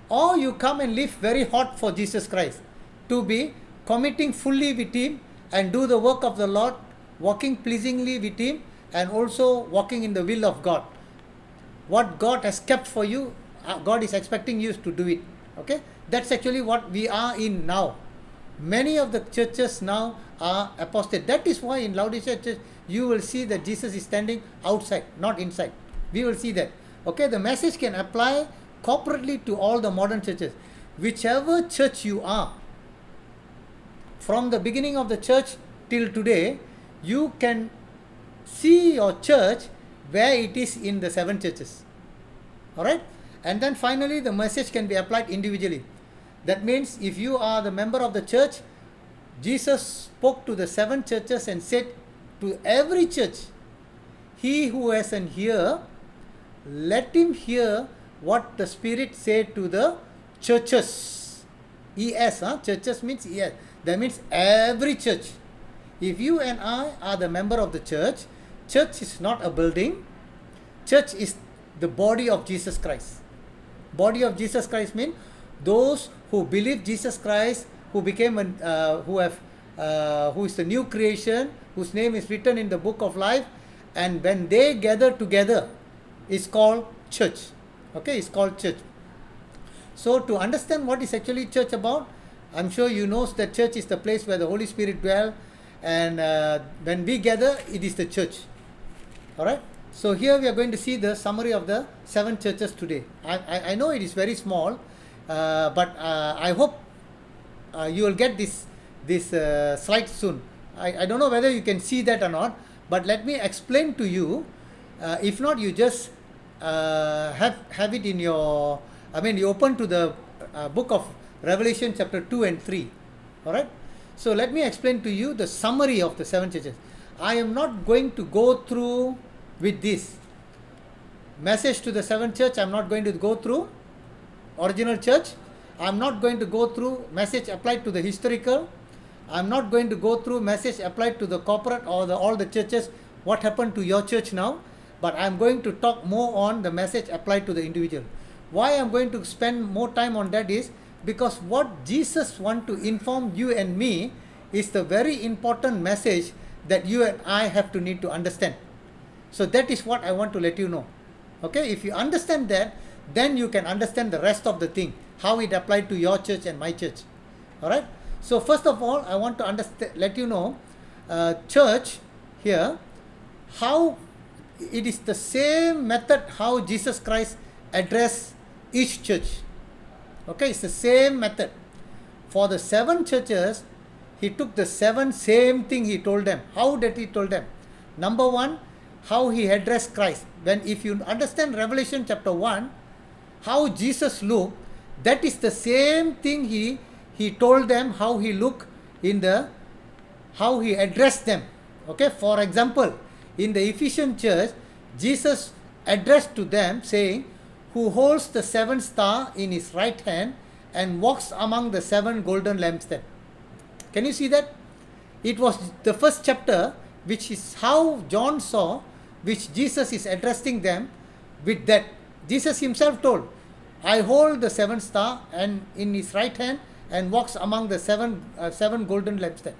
or you come and live very hot for Jesus Christ, to be committing fully with him and do the work of the Lord, walking pleasingly with him, and also walking in the will of God. What God has kept for you, God is expecting you to do it. Okay, that's actually what we are in now. Many of the churches now are apostate. That is why in Laodicea church you will see that Jesus is standing outside, not inside. We will see that. Okay, the message can apply corporately to all the modern churches. Whichever church you are, from the beginning of the church till today, you can see your church where it is in the 7 churches. Alright? And then finally the message can be applied individually. That means if you are the member of the church, Jesus spoke to the 7 churches and said to every church, he who has an ear, let him hear what the Spirit said to the churches. ES, churches means ES. That means every church. If you and I are the member of the church, church is not a building. Church is the body of Jesus Christ. Body of Jesus Christ means those who believe Jesus Christ, who became who is the new creation, whose name is written in the book of life, and when they gather together, it's called church. Okay, it's called church. So to understand what is actually church about, I'm sure you know that church is the place where the Holy Spirit dwells, and when we gather, it is the church. Alright, so here we are going to see the summary of the 7 churches today. I know it is very small, but I hope you will get this slide soon. I don't know whether you can see that or not, but let me explain to you. If not, you just have it in your, you open to the book of Revelation chapter 2 and 3. Alright, so let me explain to you the summary of the 7 churches. I am not going to go through with this message to the 7 church. I am not going to go through original church. I am not going to go through message applied to the historical. I am not going to go through message applied to the corporate or all the churches, what happened to your church now. But I am going to talk more on the message applied to the individual. Why I am going to spend more time on that is because what Jesus wants to inform you and me is the very important message that you and I have to need to understand. So that is what I want to let you know. Okay, if you understand that, then you can understand the rest of the thing, how it applied to your church and my church. Alright, so first of all, I want to let you know church here, how it is the same method how Jesus Christ addressed each church. Okay, it's the same method. For the 7 churches, he took the seven same thing he told them. How did he told them? Number one, how he addressed Christ. When if you understand Revelation chapter 1, how Jesus looked, that is the same thing he told them how he looked in the how he addressed them. Okay, for example, in the Ephesian church, Jesus addressed to them saying, who holds the seven star in his right hand and walks among the seven golden lampstands. Can you see that? It was the first chapter, which is how John saw, which Jesus is addressing them with that. Jesus himself told, I hold the seven star and in his right hand and walks among the seven golden lampstands.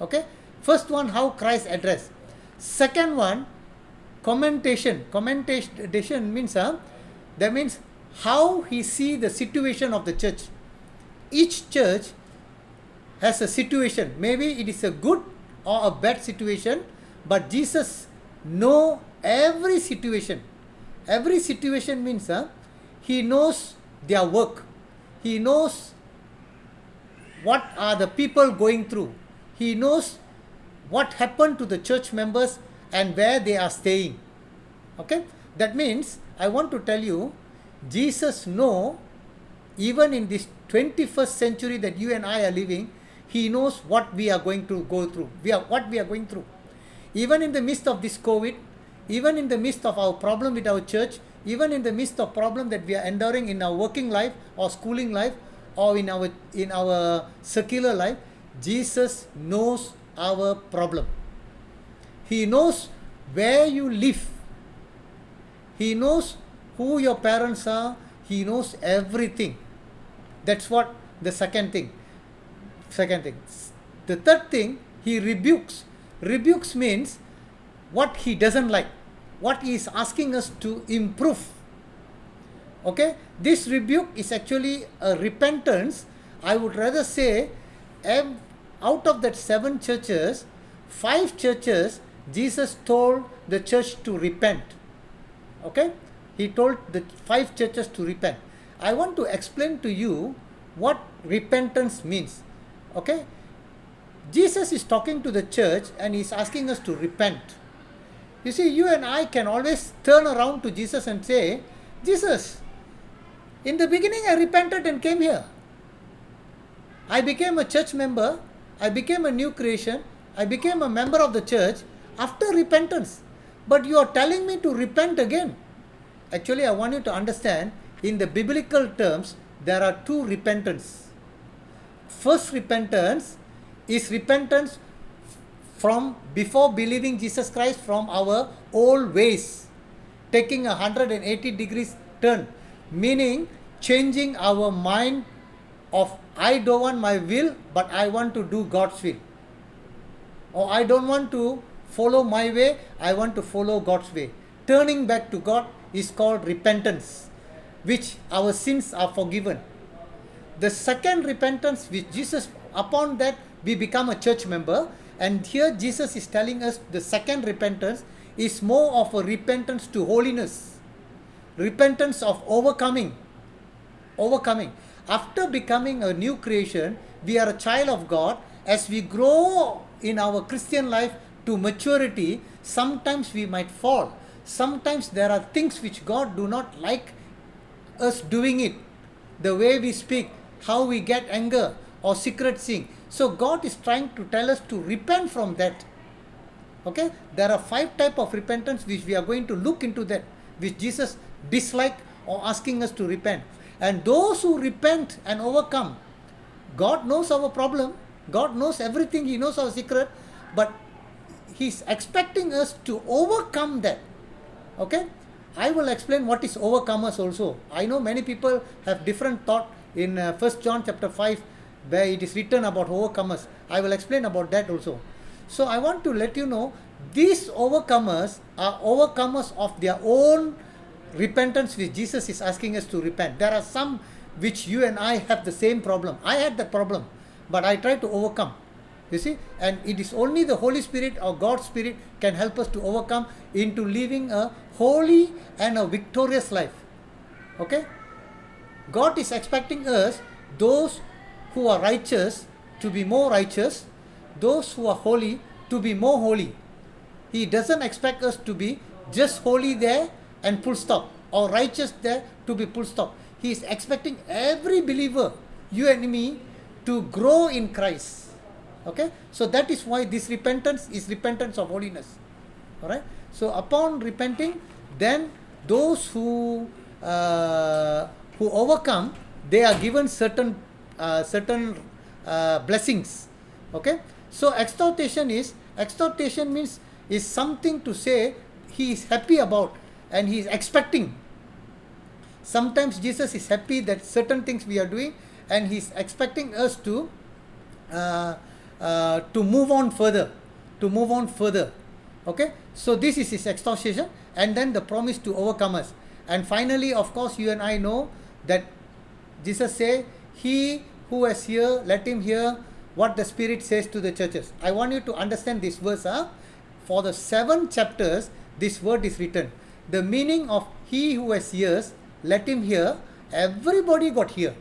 Okay, first one, how Christ addressed. Second one, commentation means that means how he see the situation of the church. Each church has a situation. Maybe it is a good or a bad situation, but Jesus know every situation. Every situation means he knows their work. He knows what are the people going through. He knows what happened to the church members and where they are staying. Okay, that means I want to tell you, Jesus know, even in this 21st century that you and I are living, he knows what we are going to go through. What we are going through. Even in the midst of this COVID, even in the midst of our problem with our church, even in the midst of problem that we are enduring in our working life or schooling life or in our secular life, Jesus knows our problem. He knows where you live. He knows who your parents are. He knows everything. That's what the second thing. The third thing, he rebukes. Rebukes means what he doesn't like, what he is asking us to improve. Okay, this rebuke is actually a repentance. I would rather say, out of that 7 churches, 5 churches, Jesus told the church to repent. Okay, he told the 5 churches to repent. I want to explain to you what repentance means. Okay, Jesus is talking to the church and he's asking us to repent. You see, you and I can always turn around to Jesus and say, Jesus, in the beginning I repented and came here. I became a church member. I became a new creation. I became a member of the church after repentance. But you are telling me to repent again. Actually, I want you to understand, in the biblical terms, there are 2 repentance. First repentance is repentance from before believing Jesus Christ, from our old ways, taking a 180 degrees turn, meaning changing our mind of I don't want my will, but I want to do God's will. Or I don't want to follow my way, I want to follow God's way. Turning back to God is called repentance, which our sins are forgiven. The second repentance, which Jesus, upon that we become a church member, and here Jesus is telling us the second repentance is more of a repentance to holiness, repentance of overcoming. After becoming a new creation, we are a child of God. As we grow in our Christian life to maturity, sometimes we might fall. Sometimes there are things which God do not like us doing it. The way we speak, how we get anger or secret sin. So God is trying to tell us to repent from that. Okay, there are 5 types of repentance which we are going to look into, that which Jesus disliked or asking us to repent. And those who repent and overcome, God knows our problem. God knows everything. He knows our secret. But He's expecting us to overcome that. Okay, I will explain what is overcomers also. I know many people have different thought in 1 John chapter 5, where it is written about overcomers. I will explain about that also. So I want to let you know, these overcomers are overcomers of their own repentance, which Jesus is asking us to repent. There are some which you and I have the same problem. I had that problem, but I try to overcome. You see, and it is only the Holy Spirit or God's Spirit can help us to overcome into living a holy and a victorious life. Okay, God is expecting us, those who are righteous, to be more righteous, those who are holy to be more holy. He doesn't expect us to be just holy there and full stop, or righteous there to be full stop. He is expecting every believer, you and me, to grow in Christ. Okay, so that is why this repentance is repentance of holiness. All right. So upon repenting, then those who overcome, they are given certain blessings. Okay. So exhortation means is something to say he is happy about and he is expecting. Sometimes Jesus is happy that certain things we are doing, and he is expecting us to move on further. Okay, so this is his exhortation, and then the promise to overcome us. And finally, of course, you and I know that Jesus say, he who has ear, let him hear what the Spirit says to the churches. I want you to understand this verse. For the 7 chapters, this word is written. The meaning of he who has ears, let him hear. Everybody got ear.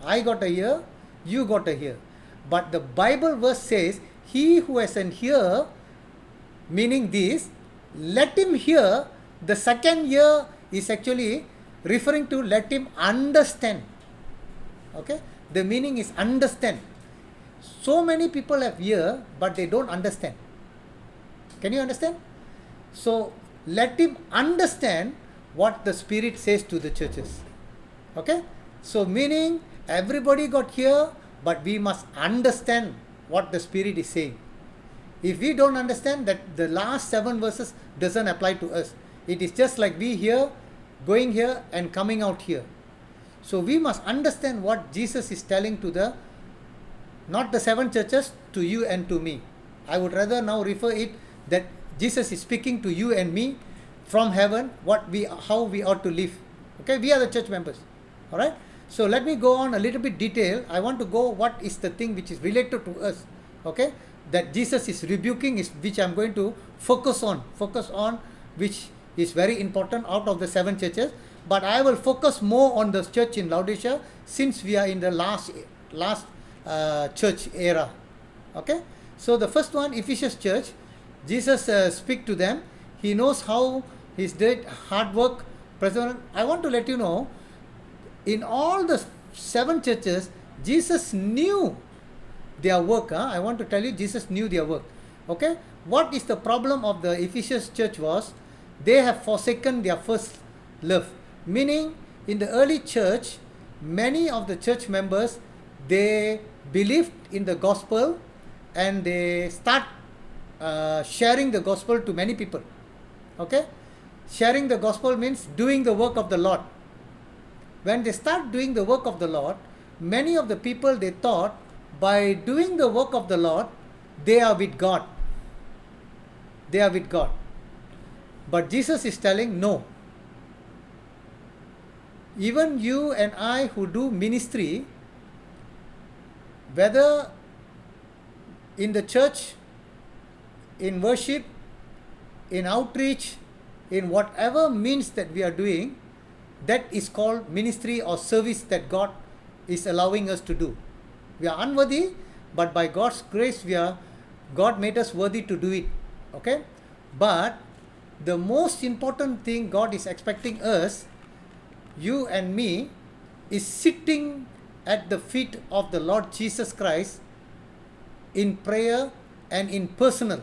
I got a ear, you got a ear. But the Bible verse says, he who has an ear, meaning this, let him hear. The second ear is actually referring to let him understand. Okay, the meaning is understand. So many people have ear, but they don't understand. Can you understand? So let him understand what the Spirit says to the churches. Okay, so meaning everybody got ear, but we must understand what the Spirit is saying. If we don't understand, that the last 7 verses doesn't apply to us. It is just like we here, going here and coming out here. So we must understand what Jesus is telling to the, not the 7 churches, to you and to me. I would rather now refer it that Jesus is speaking to you and me from heaven, how we ought to live. Okay, we are the church members. All right. So let me go on a little bit detail. I want to go what is the thing which is related to us. Okay, that Jesus is rebuking, is which I'm going to focus on, which is very important out of the 7 churches. But I will focus more on the church in Laodicea, since we are in the last church era. Okay, so the first one, Ephesus church, Jesus speak to them. He knows how he's did hard work. I want to let you know, in all the 7 churches, Jesus knew their work. I want to tell you, Jesus knew their work. Okay, what is the problem of the Ephesus church was, they have forsaken their first love. Meaning, in the early church, many of the church members, they believed in the gospel and they start sharing the gospel to many people. Okay, sharing the gospel means doing the work of the Lord. When they start doing the work of the Lord, many of the people, they thought by doing the work of the Lord, they are with God. They are with God. But Jesus is telling, no. Even you and I who do ministry, whether in the church, in worship, in outreach, in whatever means that we are doing, that is called ministry or service that God is allowing us to do. We are unworthy, but by God's grace, God made us worthy to do it. Okay? But the most important thing God is expecting us, you and me, is sitting at the feet of the Lord Jesus Christ in prayer and in personal.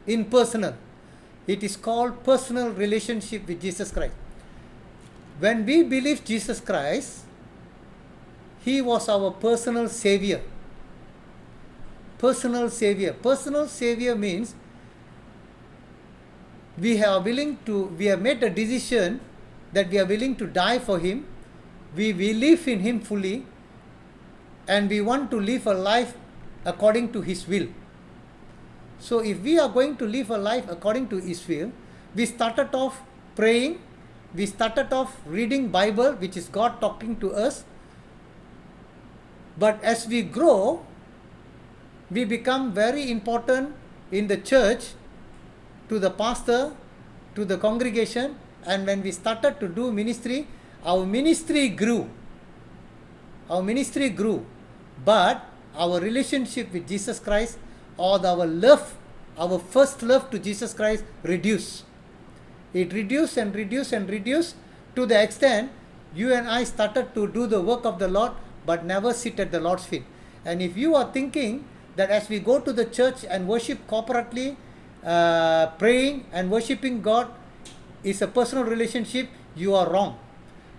In personal. It is called personal relationship with Jesus Christ. When we believe Jesus Christ, He was our personal Savior. Personal Savior. Personal Savior means we have made a decision that we are willing to die for Him. We believe in Him fully, and we want to live a life according to His will. So if we are going to live a life according to His will, we started off praying, we started off reading Bible, which is God talking to us. But as we grow, we become very important in the church, to the pastor, to the congregation, and when we started to do ministry, our ministry grew. Our ministry grew, but our relationship with Jesus Christ or our love, our first love to Jesus Christ reduce. It reduced and reduced and reduced to the extent you and I started to do the work of the Lord but never sit at the Lord's feet. And if you are thinking that as we go to the church and worship corporately, praying and worshiping God is a personal relationship, you are wrong.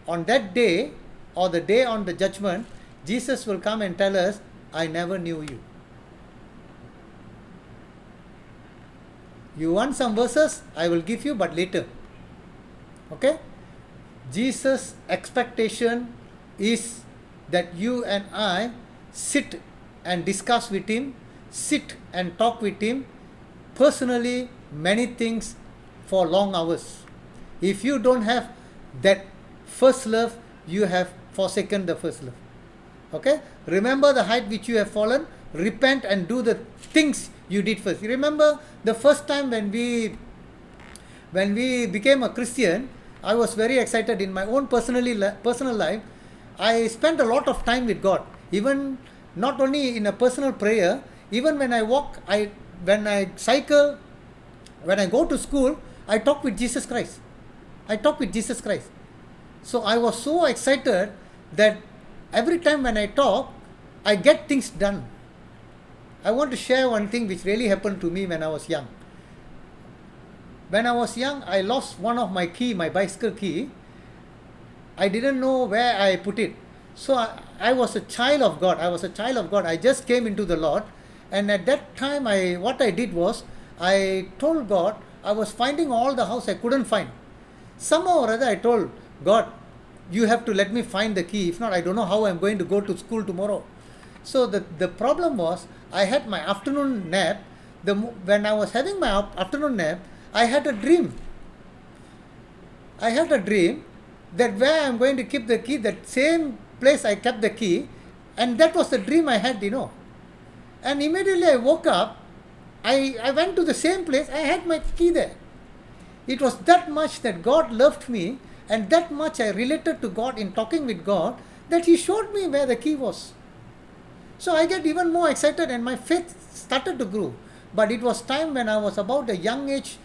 On that day, or the day on the judgment, Jesus will come and tell us, I never knew you. You want some verses? I will give you, but later. Okay? Jesus' expectation is that you and I sit and discuss with Him, sit and talk with Him personally, many things for long hours. If you don't have that first love, you have forsaken the first love. Okay? Remember the height which you have fallen, repent and do the things you did first. You remember the first time when we became a Christian, I was very excited in my own personal life. I spent a lot of time with God, even not only in a personal prayer, even when I walk, when I cycle, when I go to school, I talk with Jesus Christ. I talk with Jesus Christ. So I was so excited that every time when I talk, I get things done. I want to share one thing which really happened to me when I was young. When I was young, I lost one of my key, my bicycle key. I didn't know where I put it. So I was a child of God. I just came into the Lord. And at that time, what I did was, I told God, I was finding all the house I couldn't find. Somehow or other, I told God, you have to let me find the key. If not, I don't know how I'm going to go to school tomorrow. So the problem was, I had my afternoon nap. When I was having my afternoon nap, I had a dream. That where I'm going to keep the key, that same place I kept the key, and that was the dream I had, And immediately I woke up, I went to the same place, I had my key there. It was that much that God loved me, and that much I related to God in talking with God, that He showed me where the key was. So I get even more excited and my faith started to grow. But it was time when I was about a young age,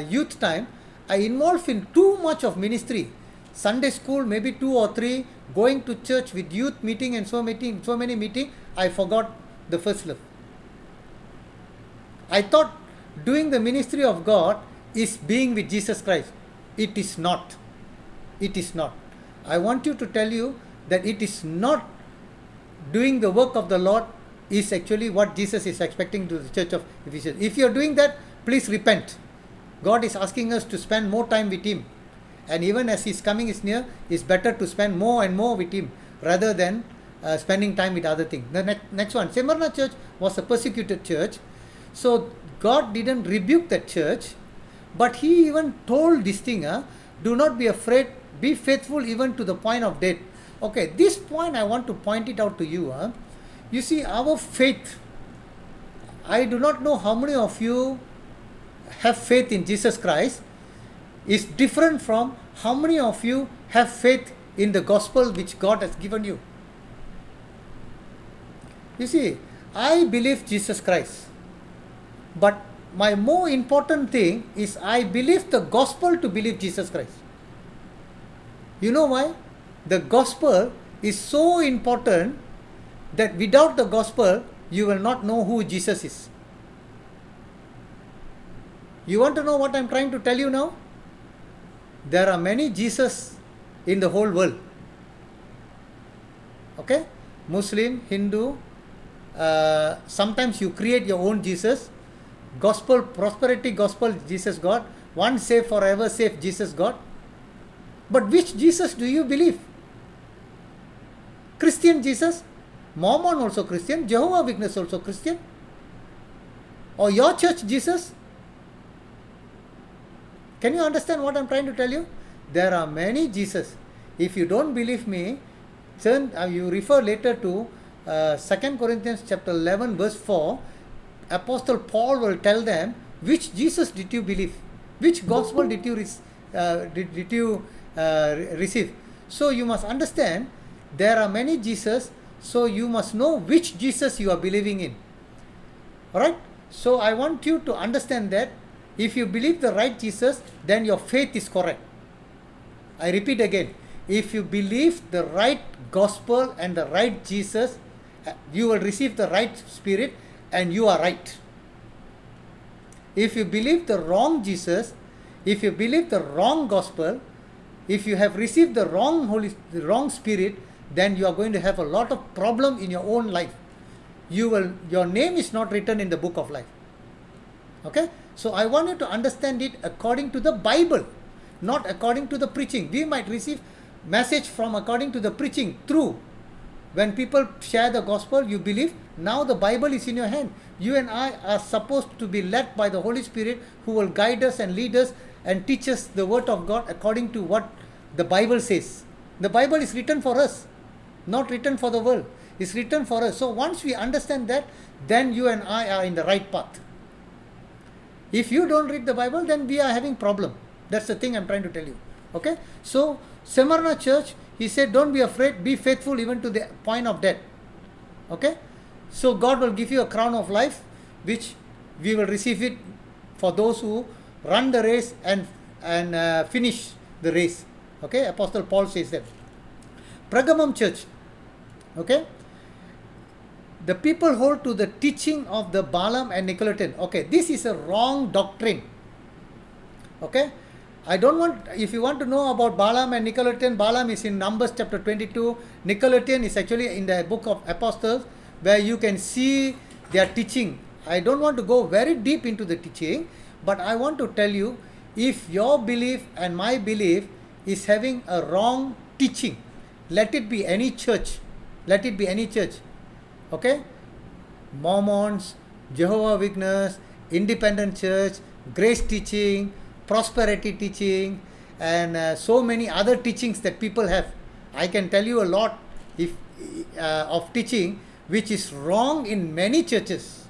youth time, I involved in too much of ministry. Sunday school, maybe 2 or 3, going to church with youth meeting and so many meetings, I forgot the first love. I thought doing the ministry of God is being with Jesus Christ. It is not. It is not. I want you to tell you that it is not. Doing the work of the Lord is actually what Jesus is expecting to the church of Ephesus. If you are doing that, please repent. God is asking us to spend more time with Him. And even as His coming is near, it's better to spend more and more with Him rather than spending time with other things. The next one, Smyrna church was a persecuted church. So God didn't rebuke that church, but He even told this thing, do not be afraid, be faithful even to the point of death. Okay, this point I want to point it out to you. You see, our faith, I do not know how many of you have faith in Jesus Christ, is different from how many of you have faith in the gospel which God has given you. You see, I believe Jesus Christ, but my more important thing is I believe the gospel to believe Jesus Christ. You know why? The gospel is so important that without the gospel, you will not know who Jesus is. You want to know what I'm trying to tell you now? There are many Jesus in the whole world. Okay? Muslim, Hindu, sometimes you create your own Jesus. Gospel, prosperity gospel, Jesus God. One save forever, save Jesus God. But which Jesus do you believe? Christian Jesus, Mormon also Christian, Jehovah Witness also Christian, or your church Jesus? Can you understand what I'm trying to tell you? There are many Jesus. If you don't believe me, you refer later to 2 Corinthians chapter 11 verse 4. Apostle Paul will tell them, which Jesus did you believe? Which gospel did you receive? So you must understand, there are many Jesus, so you must know which Jesus you are believing in. Alright? So I want you to understand that if you believe the right Jesus, then your faith is correct. I repeat again. If you believe the right gospel and the right Jesus, you will receive the right spirit and you are right. If you believe the wrong Jesus, if you believe the wrong gospel, if you have received the wrong spirit, then you are going to have a lot of problem in your own life. Your name is not written in the book of life. Okay? So I want you to understand it according to the Bible, not according to the preaching. We might receive message from according to the preaching, true. When people share the gospel, you believe. Now the Bible is in your hand. You and I are supposed to be led by the Holy Spirit, who will guide us and lead us and teach us the word of God according to what the Bible says. The Bible is written for us, not written for the world. It's written for us. So once we understand that, then you and I are in the right path. If you don't read the Bible, then we are having problem. That's the thing I'm trying to tell you. Okay? So Smyrna church, he said, don't be afraid, be faithful even to the point of death. Okay? So God will give you a crown of life, which we will receive it for those who run the race and finish the race. Okay? Apostle Paul says that. Pergamum church. Okay? The people hold to the teaching of the Balaam and Nicolaitans. Okay, this is a wrong doctrine. Okay? I don't want, if you want to know about Balaam and Nicolaitans, Balaam is in Numbers chapter 22. Nicolaitans is actually in the book of Apostles, where you can see their teaching. I don't want to go very deep into the teaching, but I want to tell you, if your belief and my belief is having a wrong teaching, let it be any church. Let it be any church. Okay? Mormons, Jehovah's Witness, Independent Church, Grace teaching, Prosperity teaching, and so many other teachings that people have. I can tell you a lot of teaching which is wrong in many churches.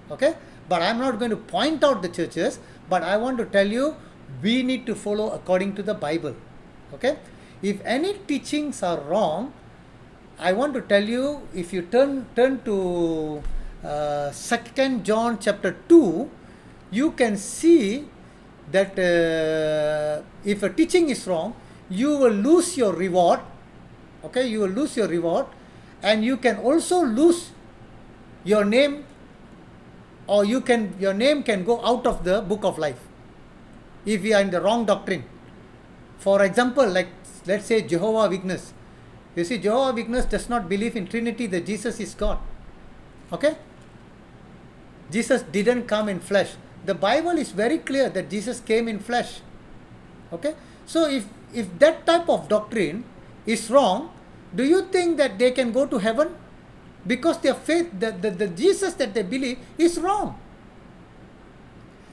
Okay? But I'm not going to point out the churches, but I want to tell you, we need to follow according to the Bible. Okay? If any teachings are wrong, I want to tell you, if you turn to 2 John chapter 2, you can see that if a teaching is wrong, you will lose your reward. Okay, you will lose your reward, and you can also lose your name, or your name can go out of the book of life if you are in the wrong doctrine. For example, like let's say Jehovah's Witness. You see, Jehovah's Witness does not believe in Trinity, that Jesus is God. Okay? Jesus didn't come in flesh. The Bible is very clear that Jesus came in flesh. Okay? So if that type of doctrine is wrong, do you think that they can go to heaven? Because their faith, the Jesus that they believe is wrong.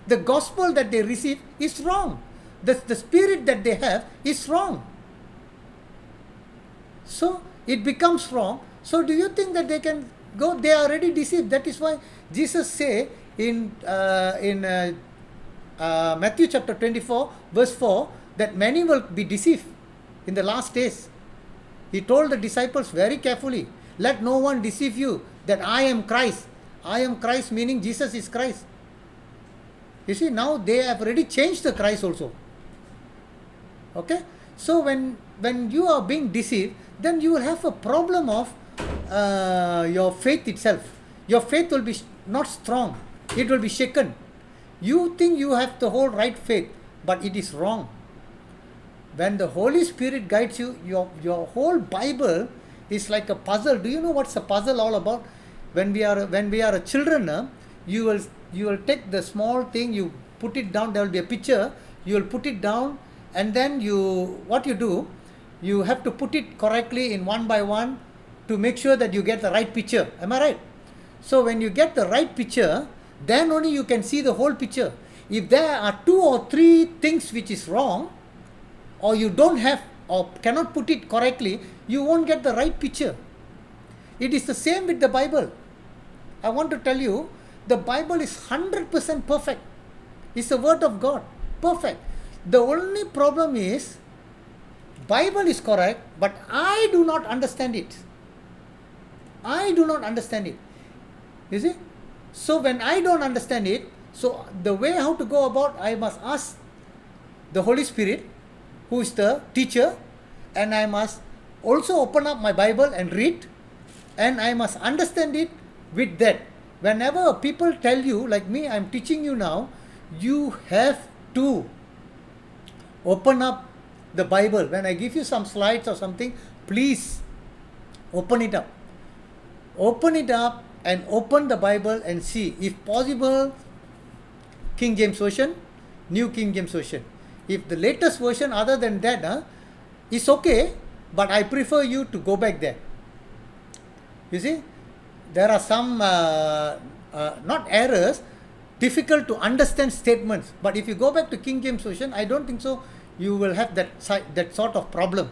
The gospel that they receive is wrong. The spirit that they have is wrong. So it becomes wrong. So do you think that they can go? They are already deceived. That is why Jesus say in Matthew chapter 24 verse 4 that many will be deceived in the last days. He told the disciples very carefully, let no one deceive you that I am Christ. I am Christ meaning Jesus is Christ. You see, now they have already changed the Christ also. Okay? So when you are being deceived, then you will have a problem of your faith itself. Your faith will be not strong. It will be shaken. You think you have the whole right faith, but it is wrong. When the Holy Spirit guides you, your whole Bible is like a puzzle. Do you know what's a puzzle all about? When we are a children, you will take the small thing, you put it down. There will be a picture. You will put it down, and then what you do, you have to put it correctly in one by one to make sure that you get the right picture. Am I right? So when you get the right picture, then only you can see the whole picture. If there are 2 or 3 things which is wrong, or you don't have or cannot put it correctly, you won't get the right picture. It is the same with the Bible. I want to tell you, the Bible is 100% perfect. It's the word of God. Perfect. The only problem is, Bible is correct, but I do not understand it. I do not understand it. You see? So when I don't understand it, so the way how to go about, I must ask the Holy Spirit, who is the teacher, and I must also open up my Bible and read, and I must understand it with that. Whenever people tell you, like me, I'm teaching you now, you have to open up the Bible. When I give you some slides or something, please open it up. Open it up and open the Bible and see. If possible, King James Version, New King James Version. If the latest version other than that is okay, but I prefer you to go back there. You see, there are some not errors, difficult to understand statements. But if you go back to King James Version, I don't think so you will have that sort of problem.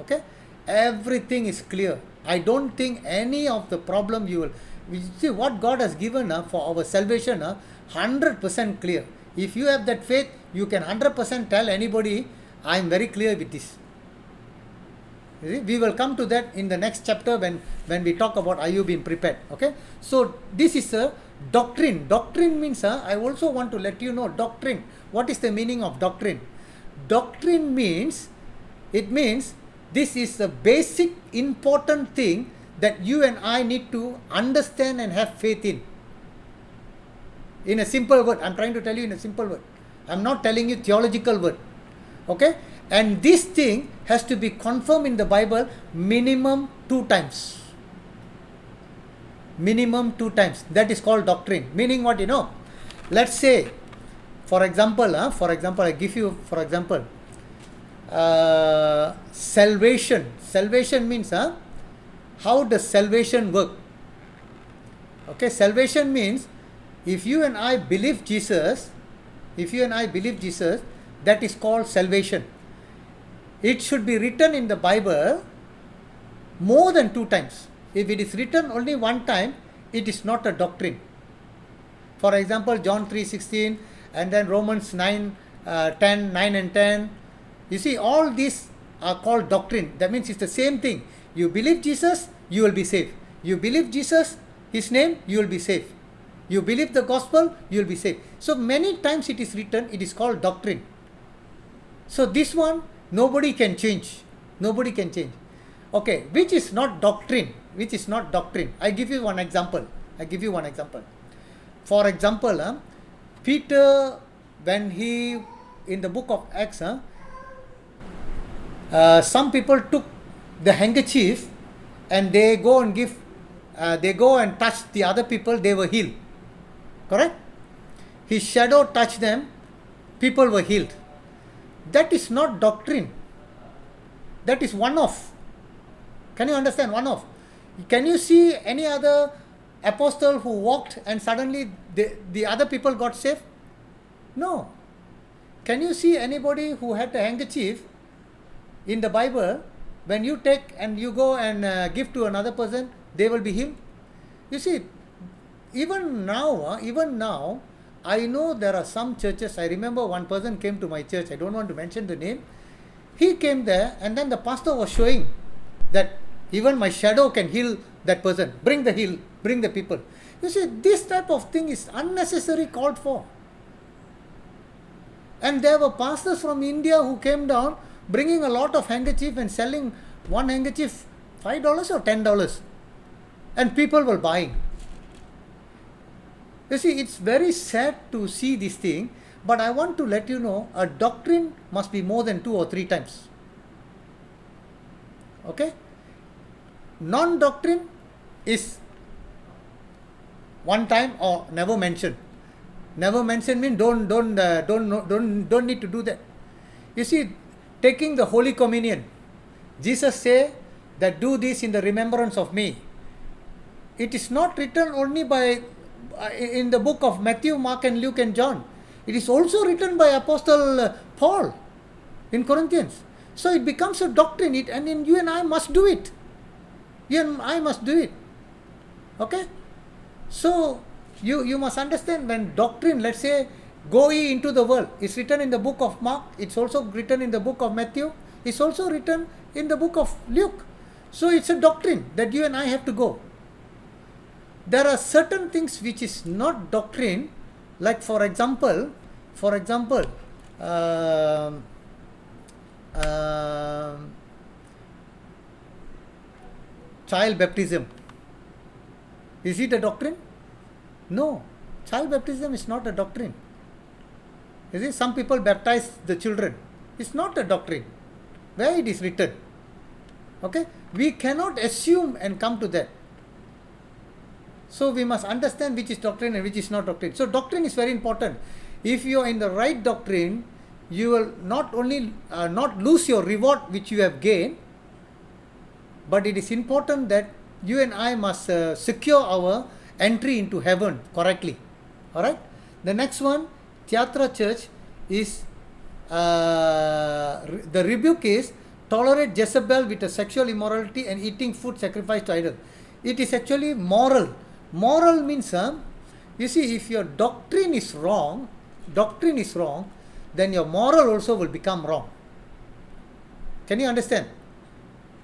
Okay, everything is clear. I don't think any of the problem you will. You see what God has given for our salvation, 100% clear. If you have that faith, you can 100% tell anybody, I am very clear with this. We will come to that in the next chapter when we talk about are you being prepared. Okay, so this is a doctrine. Doctrine means I also want to let you know doctrine. What is the meaning of doctrine? Doctrine means, it means this is the basic important thing that you and I need to understand and have faith in. In a simple word, I'm trying to tell you in a simple word. I'm not telling you theological word. Okay, and this thing has to be confirmed in the Bible minimum 2 times. Minimum 2 times. That is called doctrine. Meaning what, let's say, for example, I give you, for example, salvation. Salvation means how does salvation work? Okay, salvation means if you and I believe Jesus, that is called salvation. It should be written in the Bible more than 2 times. If it is written only 1 time, it is not a doctrine. For example, John 3:16 and then Romans 9 and 10. You see, all these are called doctrine. That means it's the same thing. You believe Jesus, you will be saved. You believe Jesus, His name, you will be saved. You believe the gospel, you will be saved. So many times it is written, it is called doctrine. So this one, nobody can change. Nobody can change. Okay, which is not doctrine? Which is not doctrine? I give you one example. For example, Peter, when he, in the book of Acts, some people took the handkerchief and they go and touch the other people, they were healed. Correct? His shadow touched them, people were healed. That is not doctrine. That is one-off. Can you understand? One-off. Can you see any other apostle who walked and suddenly the other people got saved? No. Can you see anybody who had a handkerchief in the Bible, when you take and you go and give to another person, they will be healed? You see, even now, I know there are some churches. I remember one person came to my church. I don't want to mention the name. He came there and then the pastor was showing that even my shadow can heal that person. Bring the people. You see, this type of thing is unnecessary called for. And there were pastors from India who came down bringing a lot of handkerchief and selling one handkerchief $5 or $10. And people were buying. You see, it's very sad to see this thing, but I want to let you know a doctrine must be more than 2 or 3 times. Okay? Non-doctrine is 1 time or never mentioned. Never mentioned means don't need to do that. You see, taking the Holy Communion, Jesus say that do this in the remembrance of me. It is not written only by in the book of Matthew, Mark and Luke and John. It is also written by Apostle Paul in Corinthians. So it becomes a doctrine, and then you and I must do it. You and I must do it. Okay? So you must understand, when doctrine, let's say, go ye into the world, it's written in the book of Mark, it's also written in the book of Matthew, it's also written in the book of Luke. So it's a doctrine that you and I have to go. there are certain things which is not doctrine, like for example, um, um, child baptism. Is it a doctrine? No, child baptism is not a doctrine. You see, some people baptize the children. It's not a doctrine. Where it is written? Okay, we cannot assume and come to that. So we must understand which is doctrine and which is not doctrine. So doctrine is very important. If you are in the right doctrine, you will not only not lose your reward which you have gained, but it is important that you and I must secure our entry into heaven correctly. All right. The next one, Theatra Church, is the rebuke is tolerate Jezebel with a sexual immorality and eating food sacrificed to idol. It is actually moral. Moral means, you see, if your doctrine is wrong, then your moral also will become wrong. Can you understand?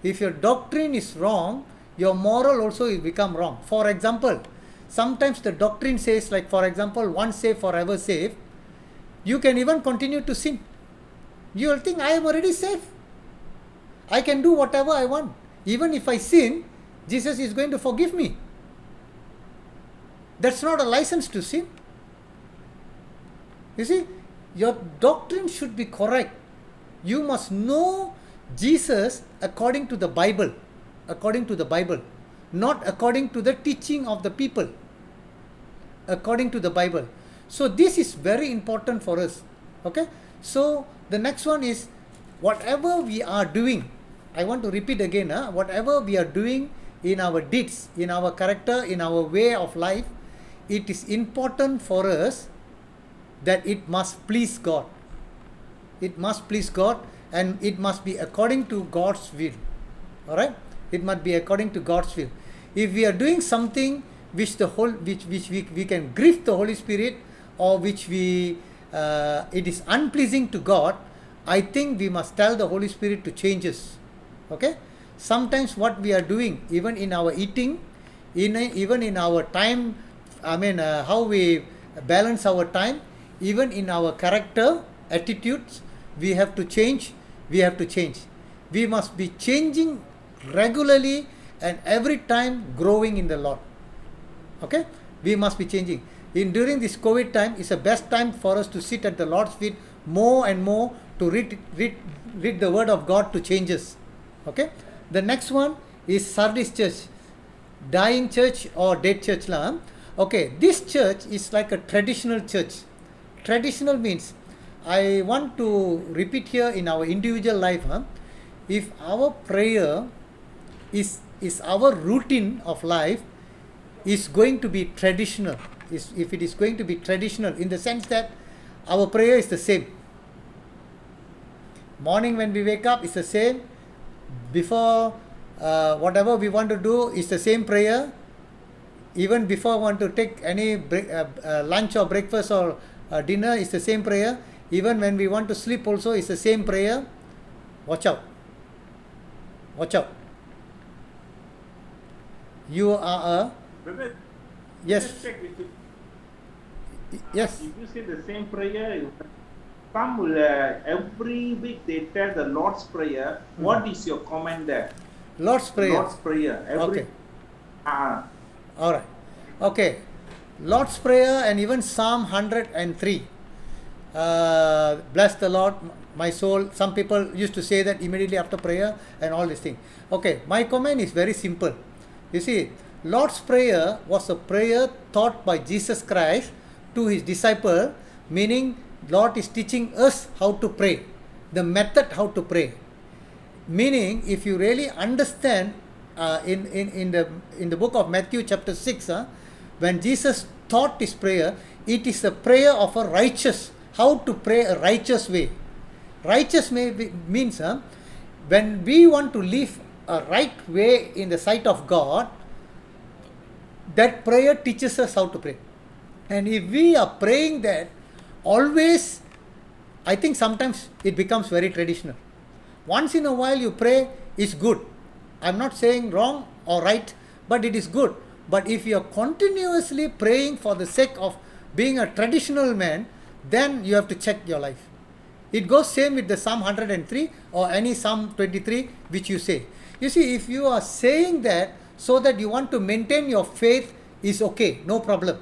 If your doctrine is wrong, your moral also will become wrong. For example, sometimes the doctrine says, like for example, once saved, forever saved. You can even continue to sin. You will think, I am already saved. I can do whatever I want. Even if I sin, Jesus is going to forgive me. That's not a license to sin. You see, your doctrine should be correct. You must know Jesus according to the Bible. According to the Bible. Not according to the teaching of the people. According to the Bible. So this is very important for us. Okay. So the next one is, whatever we are doing, I want to repeat again, whatever we are doing in our deeds, in our character, in our way of life, it is important for us that it must please God. It must please God, and it must be according to God's will. Alright? It must be according to God's will. If we are doing something which we can grieve the Holy Spirit, or which it is unpleasing to God, I think we must tell the Holy Spirit to change us. Okay? Sometimes what we are doing, even in our eating, even in our time, how we balance our time, even in our character, attitudes, we have to change. We must be changing regularly and every time growing in the Lord. Okay? We must be changing. During this COVID time, it's the best time for us to sit at the Lord's feet more and more, to read the word of God to change us. Okay? The next one is Sardis Church. Dying church or dead church. Okay, this church is like a traditional church. Traditional means, I want to repeat here in our individual life, if our prayer is our routine of life, is going to be traditional. If it is going to be traditional, in the sense that our prayer is the same. Morning when we wake up is the same. Before whatever we want to do is the same prayer. Even before we want to take any lunch or breakfast or dinner is the same prayer. Even when we want to sleep also is the same prayer. Watch out. You are Brother, yes. just check with you. Yes. If you say the same prayer, some will, every week they tell the Lord's Prayer. What is your comment there? Lord's Prayer. Lord's Prayer. Okay. All right. Okay. Lord's Prayer and even Psalm 103. Bless the Lord, my soul. Some people used to say that immediately after prayer and all these things. Okay. My comment is very simple. You see, Lord's Prayer was a prayer taught by Jesus Christ to his disciple, meaning Lord is teaching us how to pray, the method how to pray. Meaning, if you really understand in the book of Matthew chapter 6, when Jesus taught his prayer, it is a prayer of a righteous, how to pray a righteous way. Righteous means when we want to live a right way in the sight of God, that prayer teaches us how to pray. And if we are praying that always, I think sometimes it becomes very traditional. Once in a while you pray is good. I'm not saying wrong or right, but it is good. But if you are continuously praying for the sake of being a traditional man, then you have to check your life. It goes same with the Psalm 103 or any Psalm 23 which you say. You see, if you are saying that so that you want to maintain your faith, is okay, no problem.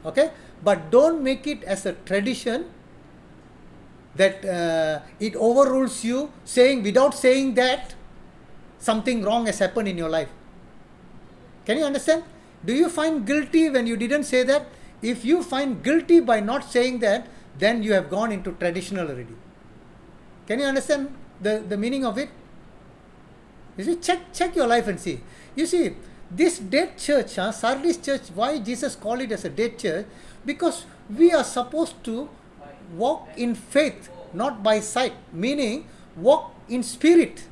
Okay? But don't make it as a tradition that it overrules you, saying without saying that something wrong has happened in your life. Can you understand? Do you find guilty when you didn't say that? If you find guilty by not saying that, then you have gone into traditional already. Can you understand the meaning of it? You see, check your life and see. You see, this dead church, Sardis church, why Jesus called it as a dead church? Because we are supposed to walk in faith, not by sight, meaning walk in spirit.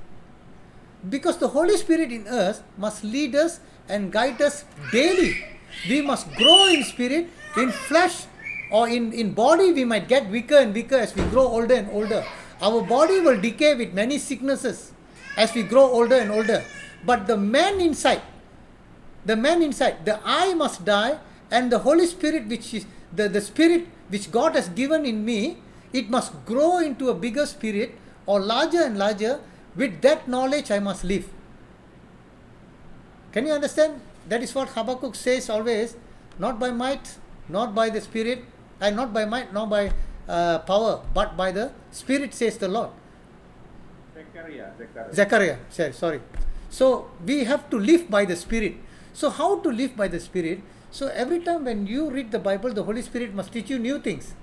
Because the Holy Spirit in us must lead us and guide us daily. We must grow in spirit, in flesh, or in body. We might get weaker and weaker as we grow older and older. Our body will decay with many sicknesses as we grow older and older. But the man inside, the I must die, and the Holy Spirit, which is the spirit which God has given in me, it must grow into a bigger spirit or larger and larger. With that knowledge, I must live. Can you understand? That is what Habakkuk says always, not by might, not by the spirit, and not by might, not by power, but by the Spirit, says the Lord. Zechariah, sorry. So we have to live by the Spirit. So how to live by the Spirit? So every time when you read the Bible, the Holy Spirit must teach you new things.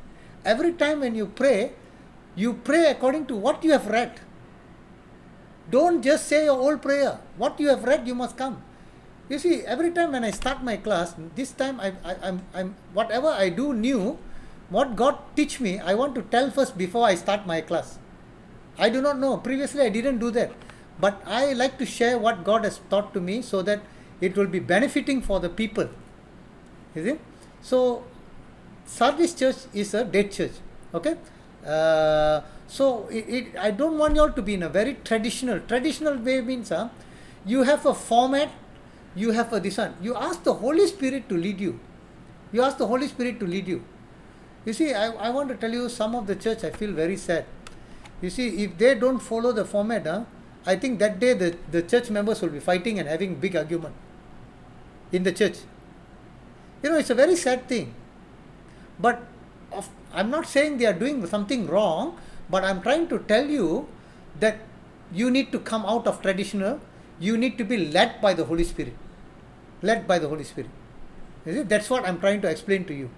Every time when you pray according to what you have read. Don't just say your old prayer. What you have read, you must come. You see, every time when I start my class, this time I'm whatever I do new, what God teach me, I want to tell first before I start my class. I do not know. Previously I didn't do that. But I like to share what God has taught to me so that it will be benefiting for the people. You see? So Sardis church is a dead church. Okay? So I don't want you all to be in a very traditional way. Means you have a format, you have a this one. You ask the Holy Spirit to lead you. You ask the Holy Spirit to lead you. You see, I want to tell you, some of the church, I feel very sad. You see, if they don't follow the format, I think that day the church members will be fighting and having big argument in the church. You know, it's a very sad thing. But I'm not saying they are doing something wrong, but I'm trying to tell you that you need to come out of traditional. You need to be led by the Holy Spirit. Led by the Holy Spirit. You see? That's what I'm trying to explain to you.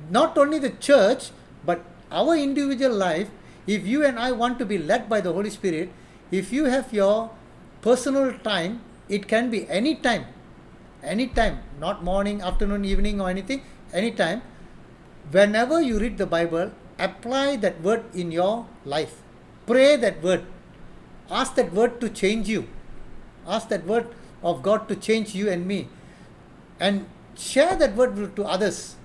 Not only the church, but our individual life, if you and I want to be led by the Holy Spirit, if you have your personal time, it can be any time, not morning, afternoon, evening or anything, anytime. Whenever you read the Bible, apply that word in your life. Pray that word. Ask that word to change you. Ask that word of God to change you and me. And share that word to others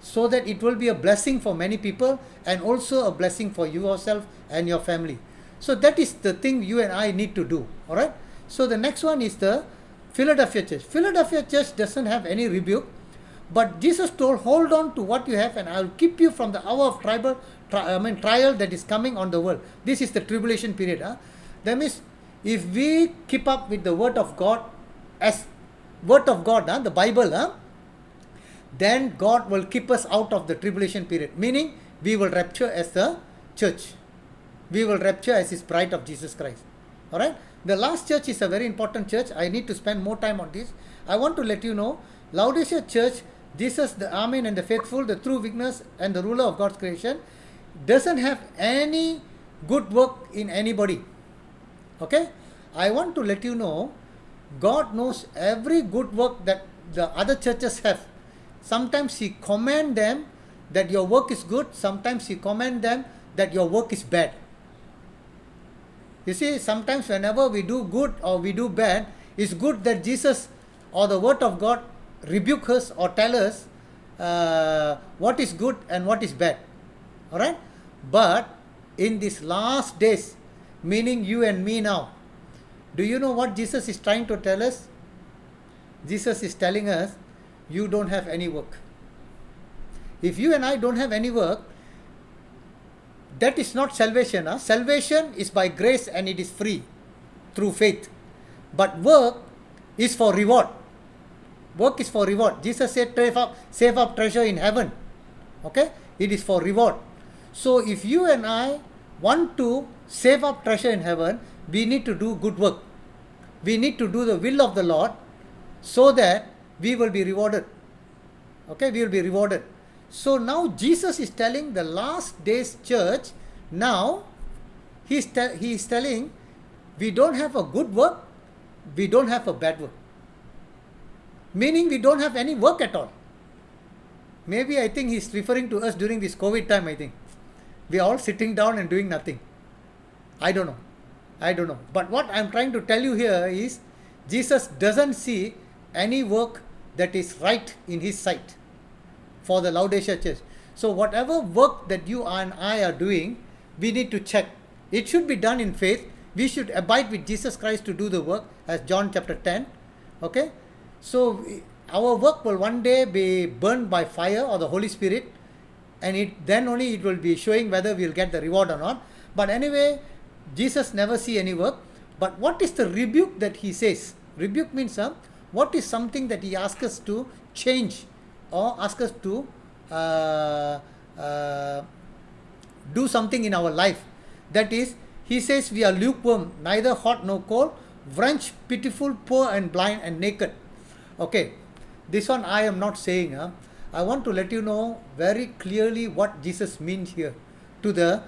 so that it will be a blessing for many people and also a blessing for you yourself and your family. So that is the thing you and I need to do. Alright? So the next one is the Philadelphia church. Philadelphia church doesn't have any rebuke. But Jesus told, hold on to what you have and I will keep you from the hour of trial that is coming on the world. This is the tribulation period. That means if we keep up with the word of God, as word of God, the Bible, then God will keep us out of the tribulation period. Meaning we will rapture as the church. We will rapture as his bride of Jesus Christ. Alright? The last church is a very important church. I need to spend more time on this. I want to let you know, Laodicea church, Jesus, the Amen and the faithful, the true witness and the ruler of God's creation, doesn't have any good work in anybody. Okay? I want to let you know, God knows every good work that the other churches have. Sometimes he commend them that your work is good. Sometimes he commend them that your work is bad. You see, sometimes whenever we do good or we do bad, it's good that Jesus or the word of God rebuke us or tell us what is good and what is bad. Alright? But in these last days, meaning you and me now, do you know what Jesus is trying to tell us? Jesus is telling us, you don't have any work. If you and I don't have any work, that is not salvation. Salvation is by grace and it is free through faith. But work is for reward. Work is for reward. Jesus said, save up treasure in heaven. Okay? It is for reward. So if you and I want to save up treasure in heaven, we need to do good work. We need to do the will of the Lord so that we will be rewarded. Okay? We will be rewarded. So now Jesus is telling the last days church, now he is telling, we don't have a good work, we don't have a bad work. Meaning we don't have any work at all. Maybe I think he's referring to us during this COVID time, I think. We are all sitting down and doing nothing. I don't know. But what I'm trying to tell you here is, Jesus doesn't see any work that is right in his sight for the Laodicea church. So whatever work that you and I are doing, we need to check. It should be done in faith. We should abide with Jesus Christ to do the work, as John chapter 10. Okay? So our work will one day be burned by fire or the Holy Spirit, and then only it will be showing whether we will get the reward or not. But anyway, Jesus never see any work. But what is the rebuke that he says? Rebuke means what is something that he asks us to change or ask us to do something in our life. That is, he says we are lukewarm, neither hot nor cold, wretched, pitiful, poor and blind and naked. Okay, this one I am not saying. I want to let you know very clearly what Jesus means here to the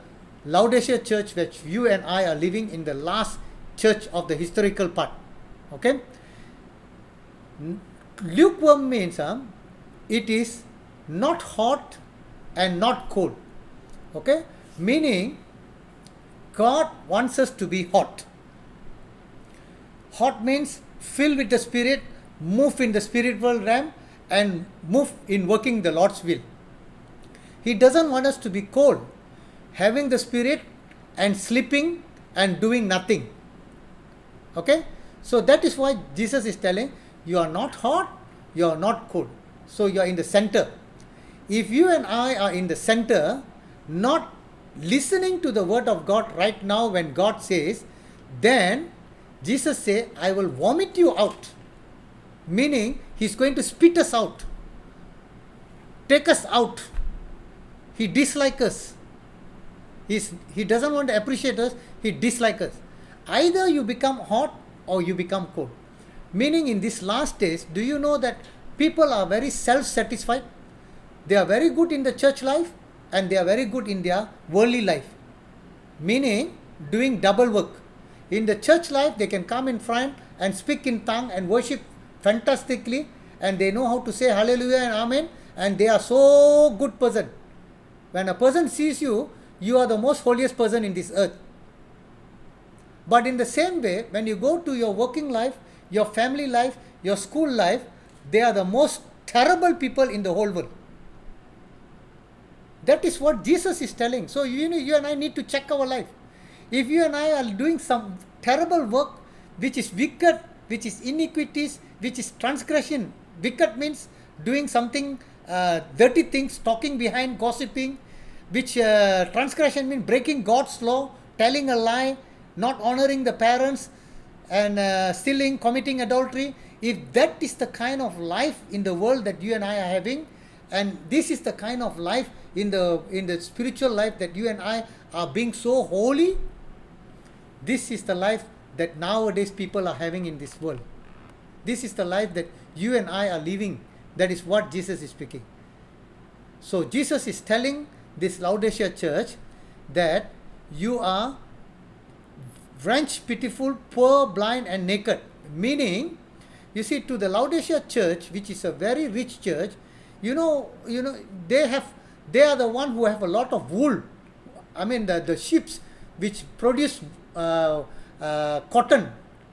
Laodicea church, which you and I are living in the last church of the historical part. Okay, lukewarm means it is not hot and not cold. Okay, meaning God wants us to be hot. Hot means filled with the Spirit, move in the spiritual realm and move in working the Lord's will. He doesn't want us to be cold, having the Spirit and sleeping and doing nothing. Okay, so that is why Jesus is telling, you are not hot, you are not cold. So you are in the center. If you and I are in the center, not listening to the word of God right now when God says, then Jesus say, I will vomit you out. Meaning, he's going to spit us out. Take us out. He dislikes us. He doesn't want to appreciate us. He dislikes us. Either you become hot or you become cold. Meaning, in these last days, do you know that people are very self-satisfied? They are very good in the church life and they are very good in their worldly life. Meaning, doing double work. In the church life, they can come in front and speak in tongue and worship fantastically, and they know how to say hallelujah and amen, and they are so good person. When a person sees you, you are the most holiest person in this earth. But in the same way, when you go to your working life, your family life, your school life, they are the most terrible people in the whole world. That is what Jesus is telling. So you and I need to check our life. If you and I are doing some terrible work, which is wicked, which is iniquities, which is transgression. Wicked means doing something, dirty things, talking behind, gossiping, which transgression means breaking God's law, telling a lie, not honoring the parents, and stealing, committing adultery. If that is the kind of life in the world that you and I are having, and this is the kind of life in the spiritual life that you and I are being so holy, this is the life that nowadays people are having in this world. This is the life that you and I are living. That is what Jesus is speaking. So Jesus is telling this Laodicea church that you are wretched, pitiful, poor, blind and naked. Meaning, you see, to the Laodicea church, which is a very rich church, they are the one who have a lot of wool. I mean the ships which produce cotton.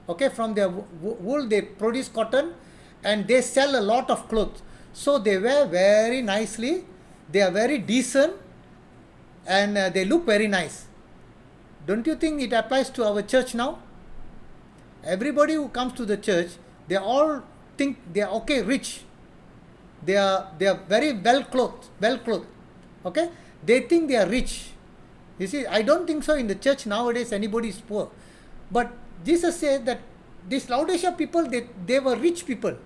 Okay, from their wool they produce cotton and they sell a lot of clothes. So they wear very nicely, they are very decent and they look very nice. Don't you think it applies to our church now? Everybody who comes to the church, they are all think they are okay, rich. They are very well clothed. Okay, they think they are rich. You see, I don't think so in the church nowadays anybody is poor. But Jesus said that these Laodicea people, they were rich people.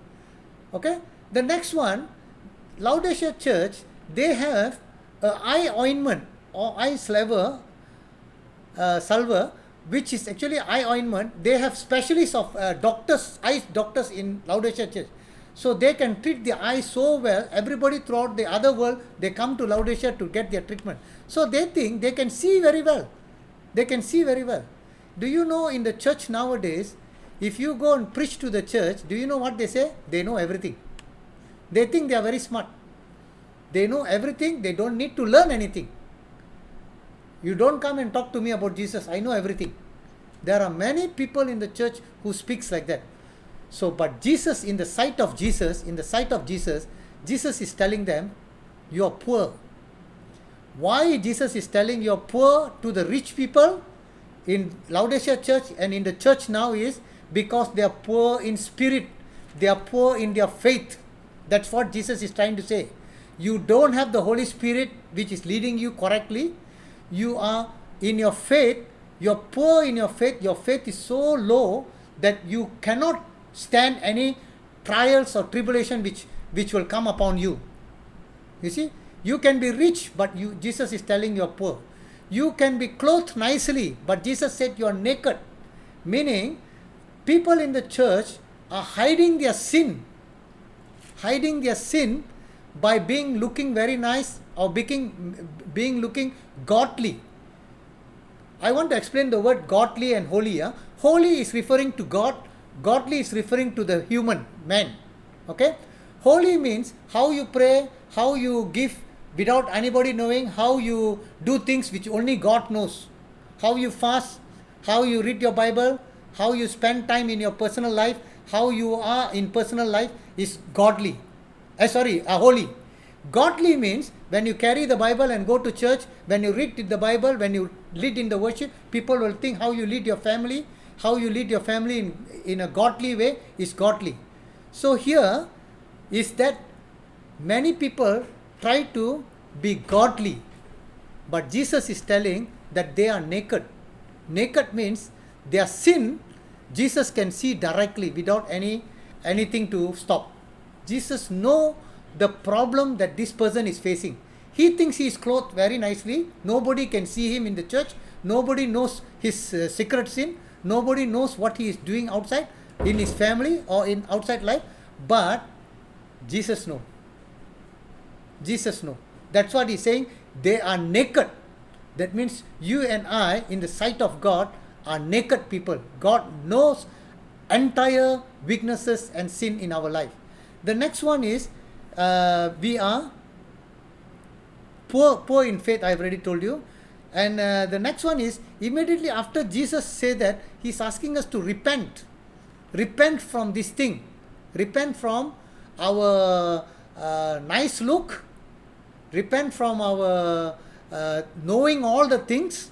Okay, the next one, Laodicea church, they have eye ointment or eye salver, which is actually eye ointment. They have specialists of doctors, eye doctors in Laodicea church. So they can treat the eye so well. Everybody throughout the other world, they come to Laodicea to get their treatment. So they think they can see very well. They can see very well. Do you know in the church nowadays, if you go and preach to the church, do you know what they say? They know everything. They think they are very smart. They know everything. They don't need to learn anything. You don't come and talk to me about Jesus. I know everything. There are many people in the church who speaks like that. So, but Jesus, in the sight of Jesus, Jesus is telling them, you are poor. Why Jesus is telling you are poor to the rich people in Laodicea church and in the church now is because they are poor in spirit. They are poor in their faith. That's what Jesus is trying to say. You don't have the Holy Spirit which is leading you correctly. You are in your faith. You are poor in your faith. Your faith is so low that you cannot stand any trials or tribulation which will come upon you. You see, you can be rich, but Jesus is telling you are poor. You can be clothed nicely, but Jesus said you are naked. Meaning, people in the church are hiding their sin by looking very nice or being looking godly. I want to explain the word godly and holy. Holy is referring to God. Godly is referring to the human man. Okay? Holy means how you pray, how you give without anybody knowing, how you do things which only God knows, how you fast, how you read your Bible, how you spend time in your personal life, how you are in personal life is godly. Holy. Godly means when you carry the Bible and go to church, when you read the Bible, when you lead in the worship, people will think how you lead your family. How you lead your family in a godly way is godly. So here is that many people try to be godly, but Jesus is telling that they are naked. Naked means their sin, Jesus can see directly without anything to stop. Jesus knows the problem that this person is facing. He thinks he is clothed very nicely. Nobody can see him in the church. Nobody knows his secret sin. Nobody knows what he is doing outside in his family or in outside life. But Jesus knows. Jesus knows. That's what he's saying. They are naked. That means you and I, in the sight of God, are naked people. God knows entire weaknesses and sin in our life. The next one is we are poor in faith. I've already told you. And the next one is immediately after Jesus said that, he's asking us to repent. Repent from this thing. Repent from our nice look. Repent from our knowing all the things.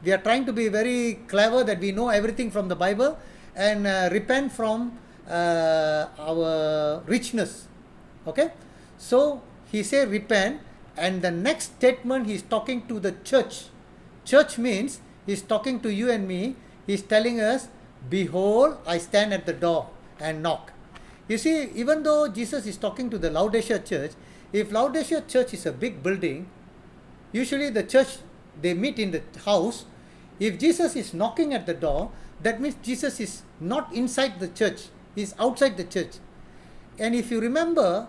We are trying to be very clever that we know everything from the Bible. And repent from our richness. Okay? So he said repent. And the next statement, he's talking to the church. Church means he's talking to you and me. He's telling us, behold, I stand at the door and knock. You see, even though Jesus is talking to the Laodicea church, if Laodicea church is a big building, usually the church, they meet in the house. If Jesus is knocking at the door, that means Jesus is not inside the church. He's outside the church. And if you remember,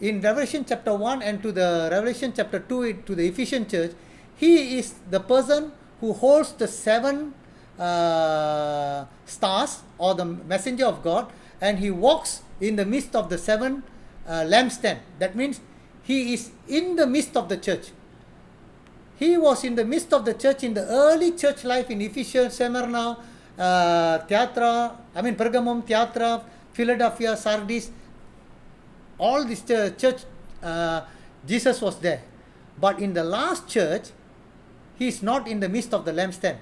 in Revelation chapter 1 and to the Revelation chapter 2 to the Ephesian church, he is the person who holds the 7 stars or the messenger of God, and he walks in the midst of the 7 lampstand. That means he is in the midst of the church. He was in the midst of the church in the early church life in Ephesus, Smyrna, Pergamum, Thyatira, Philadelphia, Sardis. All this church, Jesus was there. But in the last church, he is not in the midst of the lampstand.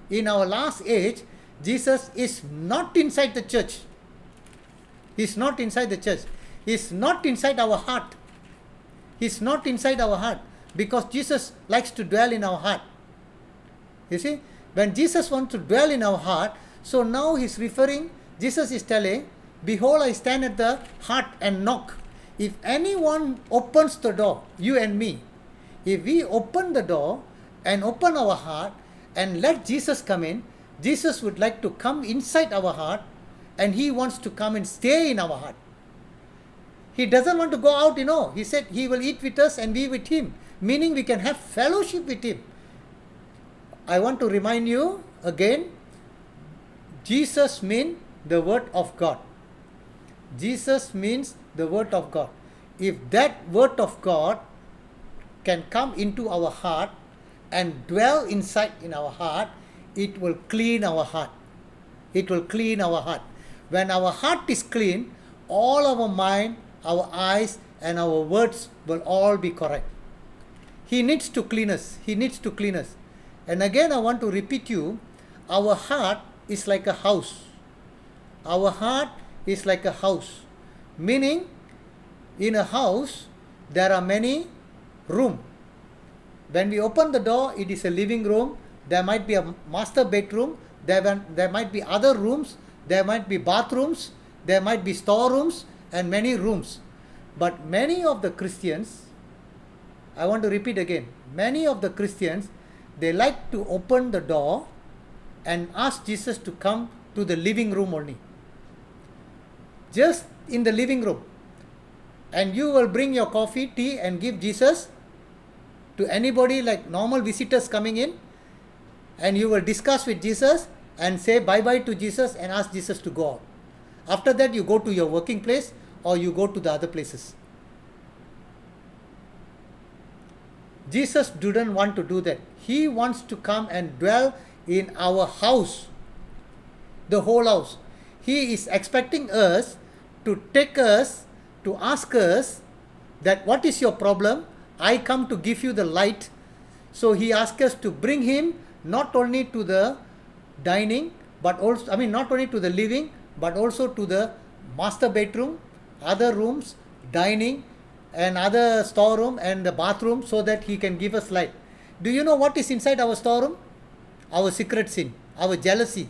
In our last age, Jesus is not inside the church. He's not inside the church. He's not inside our heart. He's not inside our heart because Jesus likes to dwell in our heart. You see, when Jesus wants to dwell in our heart, so now he's referring, Jesus is telling, behold, I stand at the heart and knock. If anyone opens the door, you and me, if we open the door and open our heart and let Jesus come in, Jesus would like to come inside our heart and he wants to come and stay in our heart. He doesn't want to go out, He said he will eat with us and we with him, meaning we can have fellowship with him. I want to remind you again, Jesus means the Word of God. Jesus means the Word of God. If that Word of God can come into our heart and dwell inside in our heart, it will clean our heart. It will clean our heart. When our heart is clean, all our mind, our eyes, and our words will all be correct. He needs to clean us. He needs to clean us. And again, I want to repeat you, our heart is like a house. Our heart is like a house. Meaning, in a house, there are many rooms. When we open the door, it is a living room. There might be a master bedroom. There might be other rooms. There might be bathrooms. There might be storerooms and many rooms. But many of the Christians, I want to repeat again, many of the Christians, they like to open the door and ask Jesus to come to the living room only. Just in the living room. And you will bring your coffee, tea and give Jesus to anybody like normal visitors coming in. And you will discuss with Jesus and say bye-bye to Jesus and ask Jesus to go out. After that, you go to your working place or you go to the other places. Jesus didn't want to do that. He wants to come and dwell in our house, the whole house. He is expecting us to take us, to ask us that what is your problem? I come to give you the light. So he asks us to bring him not only to the dining, but also, not only to the living, but also to the master bedroom, other rooms, dining, and other storeroom and the bathroom, so that he can give us light. Do you know what is inside our storeroom? Our secret sin, our jealousy,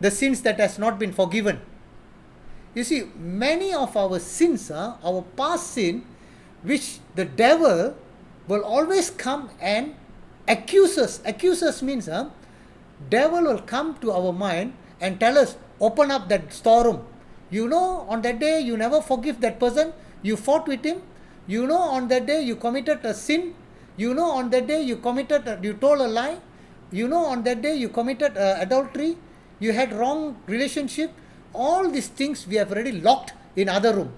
the sins that has not been forgiven. You see, many of our sins, our past sin, which the devil will always come and accuse us. Accuse us means, devil will come to our mind and tell us, open up that storeroom. On that day you never forgive that person. You fought with him. On that day you committed a sin. On that day you told a lie. On that day you committed adultery. You had wrong relationship. All these things we have already locked in other room.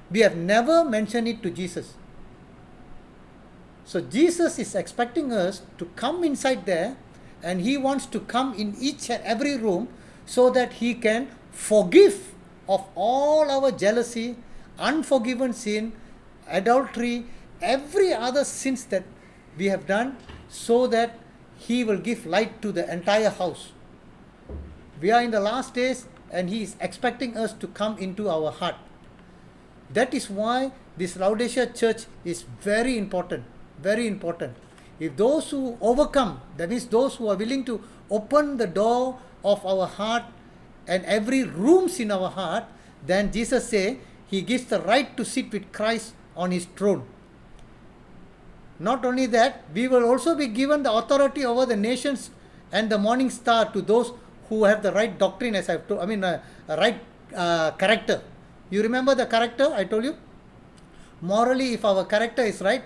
We have never mentioned it to Jesus. So Jesus is expecting us to come inside there, and he wants to come in each and every room so that he can forgive of all our jealousy, unforgiven sin, adultery, every other sins that we have done, so that he will give light to the entire house. We are in the last days and he is expecting us to come into our heart. That is why this Laodicea church is very important. Very important. If those who overcome, that means those who are willing to open the door of our heart and every rooms in our heart, then Jesus say he gives the right to sit with Christ on his throne. Not only that, we will also be given the authority over the nations and the morning star to those who have the right doctrine, as I've told, right character. You remember the character I told you? Morally, if our character is right,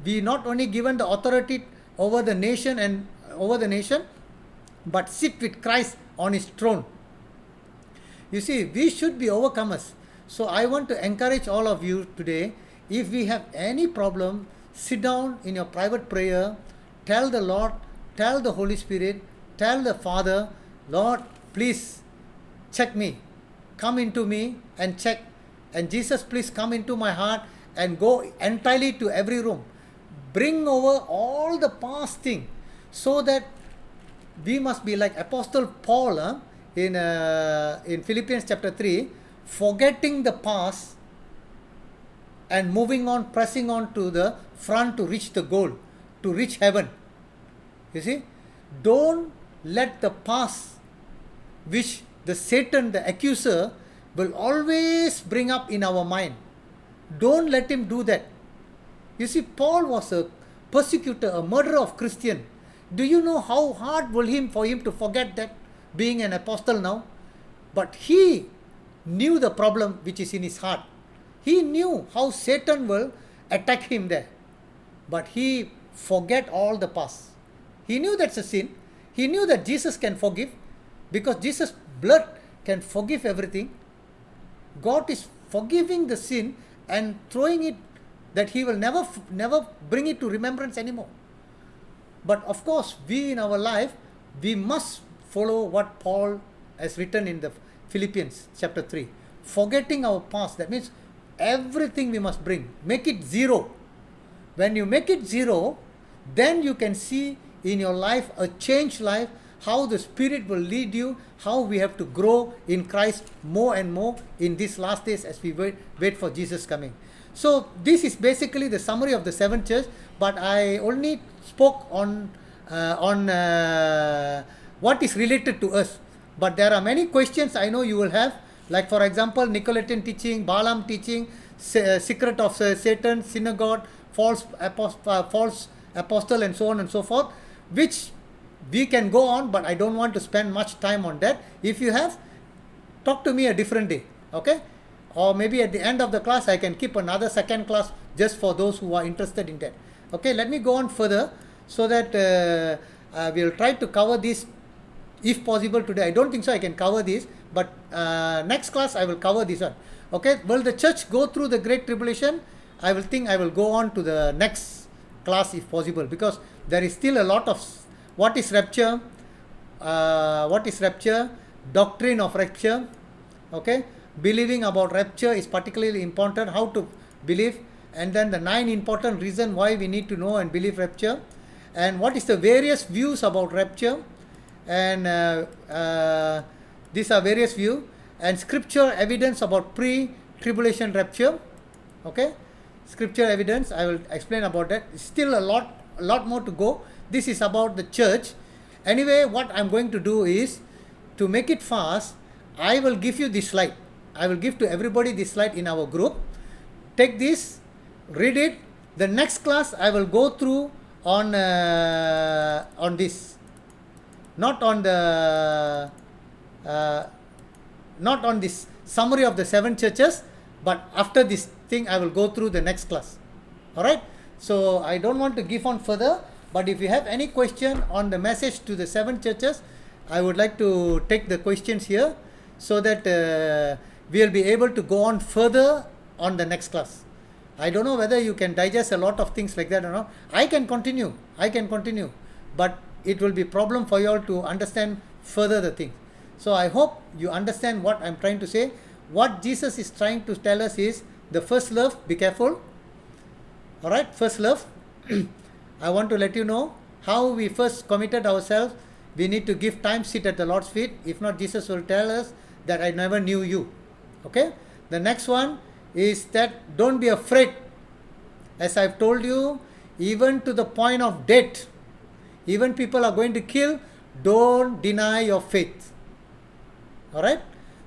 we not only given the authority over the nation, but sit with Christ on his throne. You see, we should be overcomers. So I want to encourage all of you today, if we have any problem, sit down in your private prayer, tell the Lord, tell the Holy Spirit, tell the Father, Lord, please check me, come into me and check. And Jesus, please come into my heart and go entirely to every room. Bring over all the past thing, so that we must be like Apostle Paul in Philippians chapter 3. forgetting the past and moving on, pressing on to the front to reach the goal, to reach heaven. You see, don't let the past, which the Satan, the accuser, will always bring up in our mind. Don't let him do that. You see, Paul was a persecutor, a murderer of Christian. Do you know how hard will for him to forget that, being an apostle now? But he knew the problem which is in his heart. He knew how Satan will attack him there. But he forget all the past. He knew that's a sin. He knew that Jesus can forgive, because Jesus' blood can forgive everything. God is forgiving the sin and throwing it, that he will never bring it to remembrance anymore. But of course, we in our life, we must follow what Paul has written in the Philippians chapter 3. Forgetting our past, that means everything we must bring. Make it zero. When you make it zero, then you can see in your life a changed life, how the Spirit will lead you, how we have to grow in Christ more and more in these last days as we wait for Jesus coming. So this is basically the summary of the seventh church, but I only spoke on what is related to us. But there are many questions I know you will have, like for example, Nicolaitan teaching, Balaam teaching, secret of Satan, synagogue, false apostle, and so on and so forth, which we can go on, but I don't want to spend much time on that. If you have, talk to me a different day, okay? Or maybe at the end of the class, I can keep another second class just for those who are interested in that. Okay, let me go on further so that we'll try to cover this if possible today. I don't think so I can cover this, but next class I will cover this one. Okay, will the church go through the Great Tribulation? I will go on to the next class if possible, because there is still a lot of what is rapture, doctrine of rapture, okay, believing about rapture is particularly important, how to believe, and then the 9 important reasons why we need to know and believe rapture, and what is the various views about rapture, and these are various views, and scripture evidence about pre-tribulation rapture, okay, scripture evidence, I will explain about that. Still a lot more to go. This is about the church. Anyway, what I'm going to do is, to make it fast, I will give you this slide. I will give to everybody this slide in our group. Take this, read it. The next class I will go through on this, not on this summary of the 7 churches, but after this thing I will go through the next class. All right. So I don't want to give on further. But if you have any question on the message to the 7 churches, I would like to take the questions here so that we will be able to go on further on the next class. I don't know whether you can digest a lot of things like that or not. I can continue, but it will be problem for you all to understand further the thing. So I hope you understand what I'm trying to say. What Jesus is trying to tell us is the first love. Be careful. All right, first love. I want to let you know how we first committed ourselves. We need to give time, sit at the Lord's feet. If not, Jesus will tell us that I never knew you. Okay. The next one is that don't be afraid. As I've told you, even to the point of death, even people are going to kill, don't deny your faith. All right.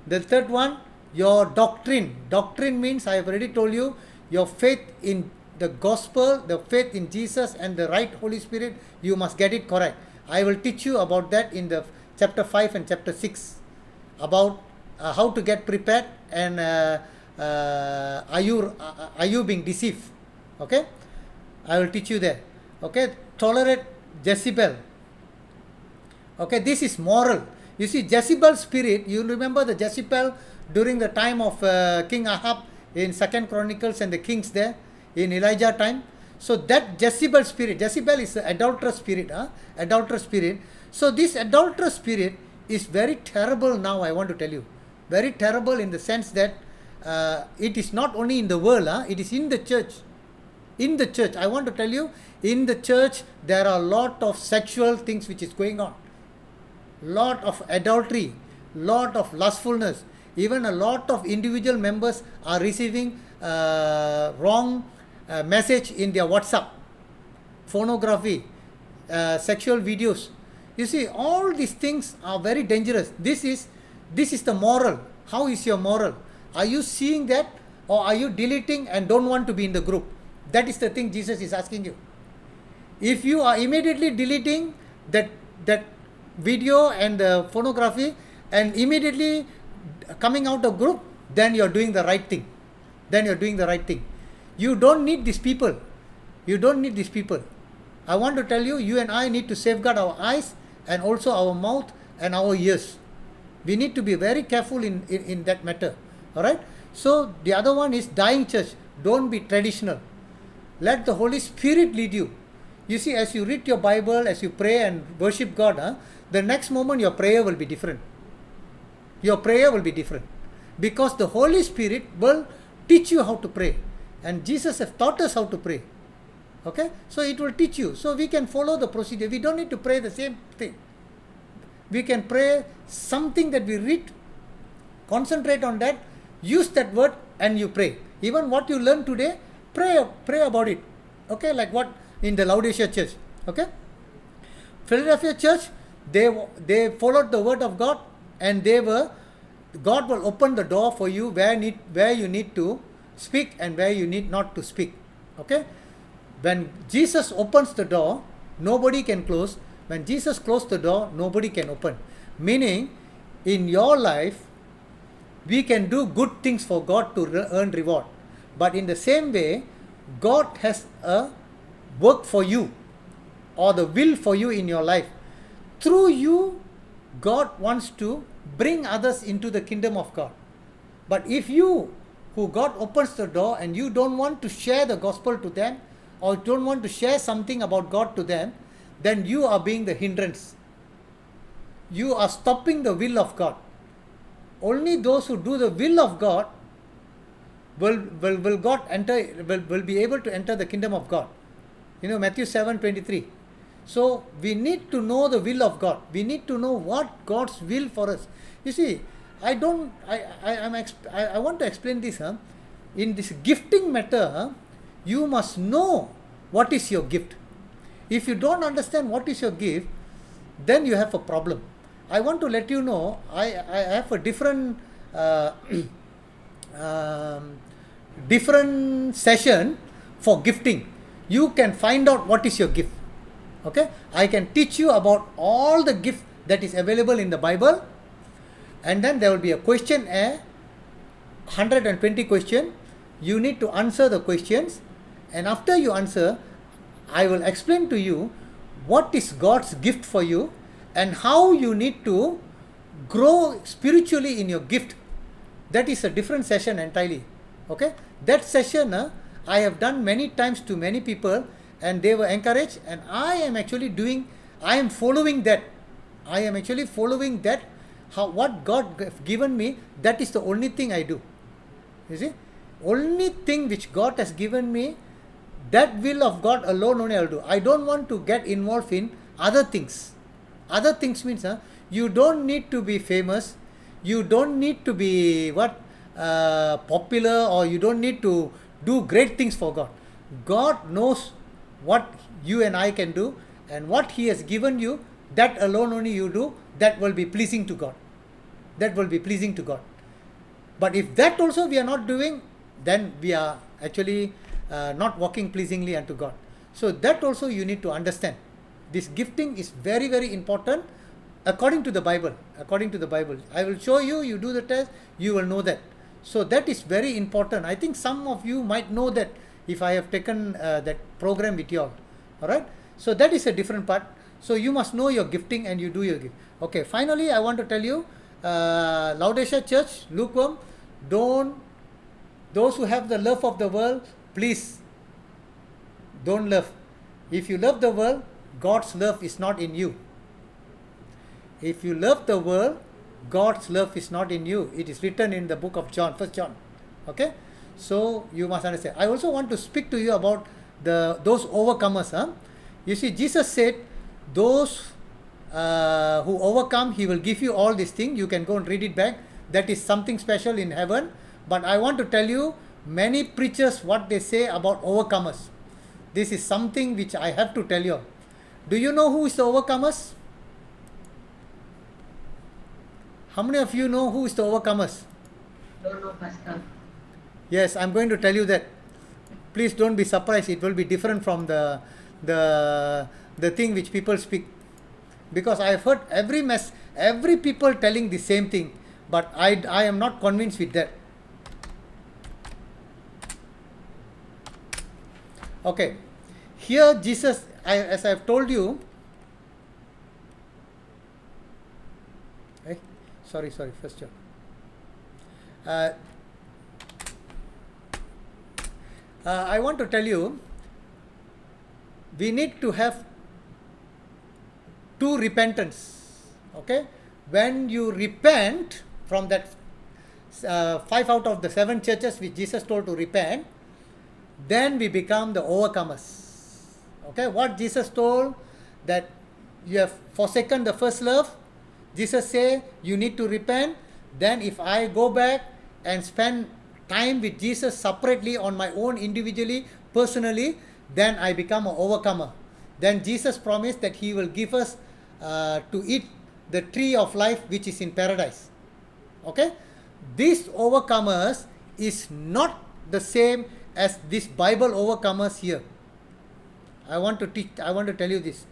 The third one, your doctrine. Doctrine means, I have already told you, your faith in the gospel, the faith in Jesus and the right Holy Spirit, you must get it correct. I will teach you about that in the chapter 5 and chapter 6, about how to get prepared and are you being deceived. Okay, I will teach you there. Okay, tolerate Jezebel. Okay, this is moral. You see, Jezebel's spirit, you remember the Jezebel during the time of King Ahab in 2nd Chronicles and the kings there in Elijah time. So that Jezebel spirit, Jezebel is the adulterous spirit, adulterous spirit. So this adulterous spirit is very terrible now, I want to tell you. Very terrible in the sense that it is not only in the world, it is in the church. In the church, I want to tell you, in the church there are a lot of sexual things which is going on. Lot of adultery, lot of lustfulness. Even a lot of individual members are receiving wrong message in their WhatsApp, pornography, sexual videos. You see, all these things are very dangerous. This is the moral. How is your moral? Are you seeing that, or are you deleting and don't want to be in the group? That is the thing Jesus is asking you. If you are immediately deleting that video and the pornography and immediately coming out of group, then you are doing the right thing. You don't need these people. I want to tell you, you and I need to safeguard our eyes and also our mouth and our ears. We need to be very careful in that matter. All right. So the other one is dying church. Don't be traditional. Let the Holy Spirit lead you. You see, as you read your Bible, as you pray and worship God, the next moment your prayer will be different. Because the Holy Spirit will teach you how to pray. And Jesus has taught us how to pray. Okay? So it will teach you. So we can follow the procedure. We don't need to pray the same thing. We can pray something that we read, concentrate on that, use that word, and you pray. Even what you learn today, pray about it. Okay? Like what in the Laodicea church. Okay? Philadelphia church, they followed the word of God, and God will open the door for you where you need to speak and where you need not to speak. Okay? When Jesus opens the door, nobody can close. When Jesus closed the door, nobody can open. Meaning, in your life, we can do good things for God to earn reward. But in the same way, God has a work for you or the will for you in your life. Through you, God wants to bring others into the kingdom of God. But if you, who God opens the door, and you don't want to share the gospel to them, or don't want to share something about God to them, then you are being the hindrance. You are stopping the will of God. Only those who do the will of God will be able to enter the kingdom of God. You know, Matthew 7:23. So we need to know the will of God. We need to know what God's will for us. You see, I want to explain this. In this gifting matter, you must know what is your gift. If you don't understand what is your gift, then you have a problem. I want to let you know, I have a different session for gifting. You can find out what is your gift. Okay? I can teach you about all the gift that is available in the Bible, and then there will be a questionnaire, 120 questions. You need to answer the questions, and after you answer, I will explain to you what is God's gift for you and how you need to grow spiritually in your gift. That is a different session entirely. Okay? That session I have done many times to many people, and they were encouraged, and I am following that. What God has given me, that is the only thing I do. You see? Only thing which God has given me, that will of God alone only I will do. I don't want to get involved in other things. Other things means you don't need to be famous. You don't need to be popular, or you don't need to do great things for God. God knows what you and I can do, and what He has given you, that alone only you do. That will be pleasing to God. But if that also we are not doing, then we are actually not walking pleasingly unto God. So that also you need to understand. This gifting is very, very important according to the Bible. I will show you, you do the test, you will know that. So that is very important. I think some of you might know that if I have taken that program with you all. Alright? So that is a different part. So you must know your gifting and you do your gift. Okay, finally I want to tell you, Laodicea church, lukewarm, those who have the love of the world, please don't love. If you love the world, God's love is not in you. If you love the world, God's love is not in you. It is written in the book of John, 1 John. Okay? So you must understand. I also want to speak to you about those overcomers. You see, Jesus said, those who overcome, He will give you all these things. You can go and read it back. that is something special in heaven. But I want to tell you, many preachers, what they say about overcomers. This is something which I have to tell you. Do you know who is the overcomers? How many of you know who is the overcomers? Don't know, Pastor. Yes, I'm going to tell you that. Please don't be surprised. It will be different from the thing which people speak. Because I have heard every people telling the same thing, but I am not convinced with that. Okay, here Jesus, as I have told you, sorry, First John. I want to tell you, we need to have two repentance. Okay, when you repent from that 5 out of the 7 churches which Jesus told to repent, then we become the overcomers. Okay, what Jesus told, that you have forsaken the first love. Jesus say you need to repent. Then if I go back and spend time with Jesus separately on my own, individually, personally, then I become an overcomer. Then Jesus promised that He will give us to eat the tree of life which is in paradise. Okay, these overcomers is not the same as this Bible overcomers here. I want to tell you this.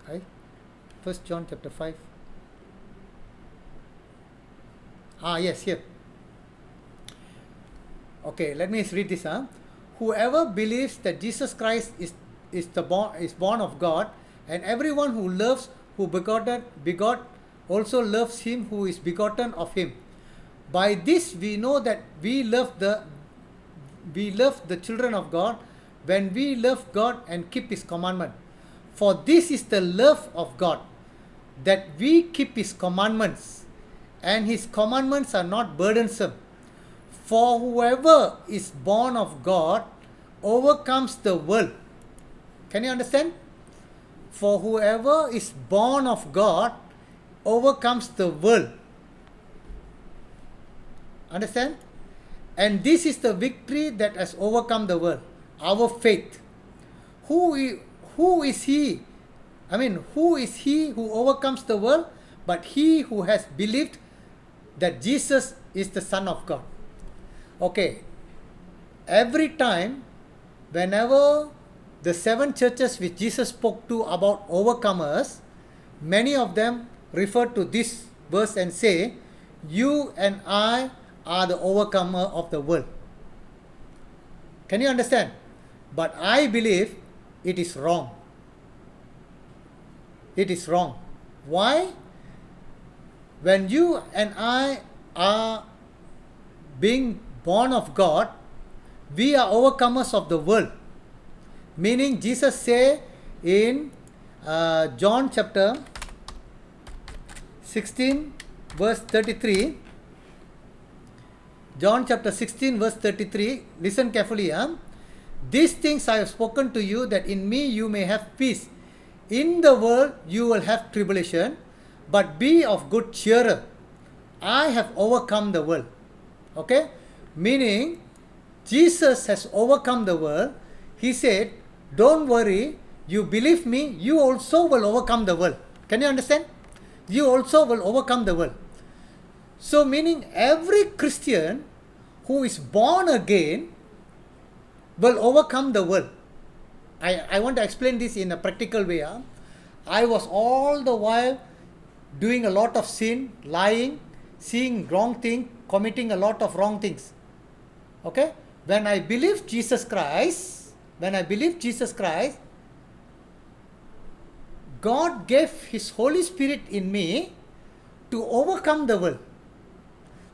Right? 1 John chapter 5. Yes, here. Okay, let me read this. Whoever believes that Jesus Christ is born of God, and everyone who loves who begot also loves him who is begotten of him. By this we know that we love the children of God, when we love God and keep His commandment. For this is the love of God, that we keep His commandments, and His commandments are not burdensome. For whoever is born of God overcomes the world. Can you understand? For whoever is born of God overcomes the world. Understand? And this is the victory that has overcome the world, our faith. Who is he? Who is he who overcomes the world? But he who has believed that Jesus is the Son of God. Okay. Every time, whenever the 7 churches which Jesus spoke to about overcomers, many of them refer to this verse and say, you and I are the overcomer of the world. Can you understand? But I believe it is wrong. It is wrong. Why? When you and I are being born of God, we are overcomers of the world. Meaning Jesus say in John chapter 16 verse 33, John chapter 16 verse 33, listen carefully. These things I have spoken to you, that in me you may have peace. In the world you will have tribulation, but be of good cheer. I have overcome the world. Okay? Meaning, Jesus has overcome the world. He said, don't worry, you believe me, you also will overcome the world. Can you understand? You also will overcome the world. So meaning every Christian who is born again will overcome the world. I want to explain this in a practical way. I was all the while doing a lot of sin, lying, seeing wrong things, committing a lot of wrong things. Okay? When I believe Jesus Christ, God gave His Holy Spirit in me to overcome the world.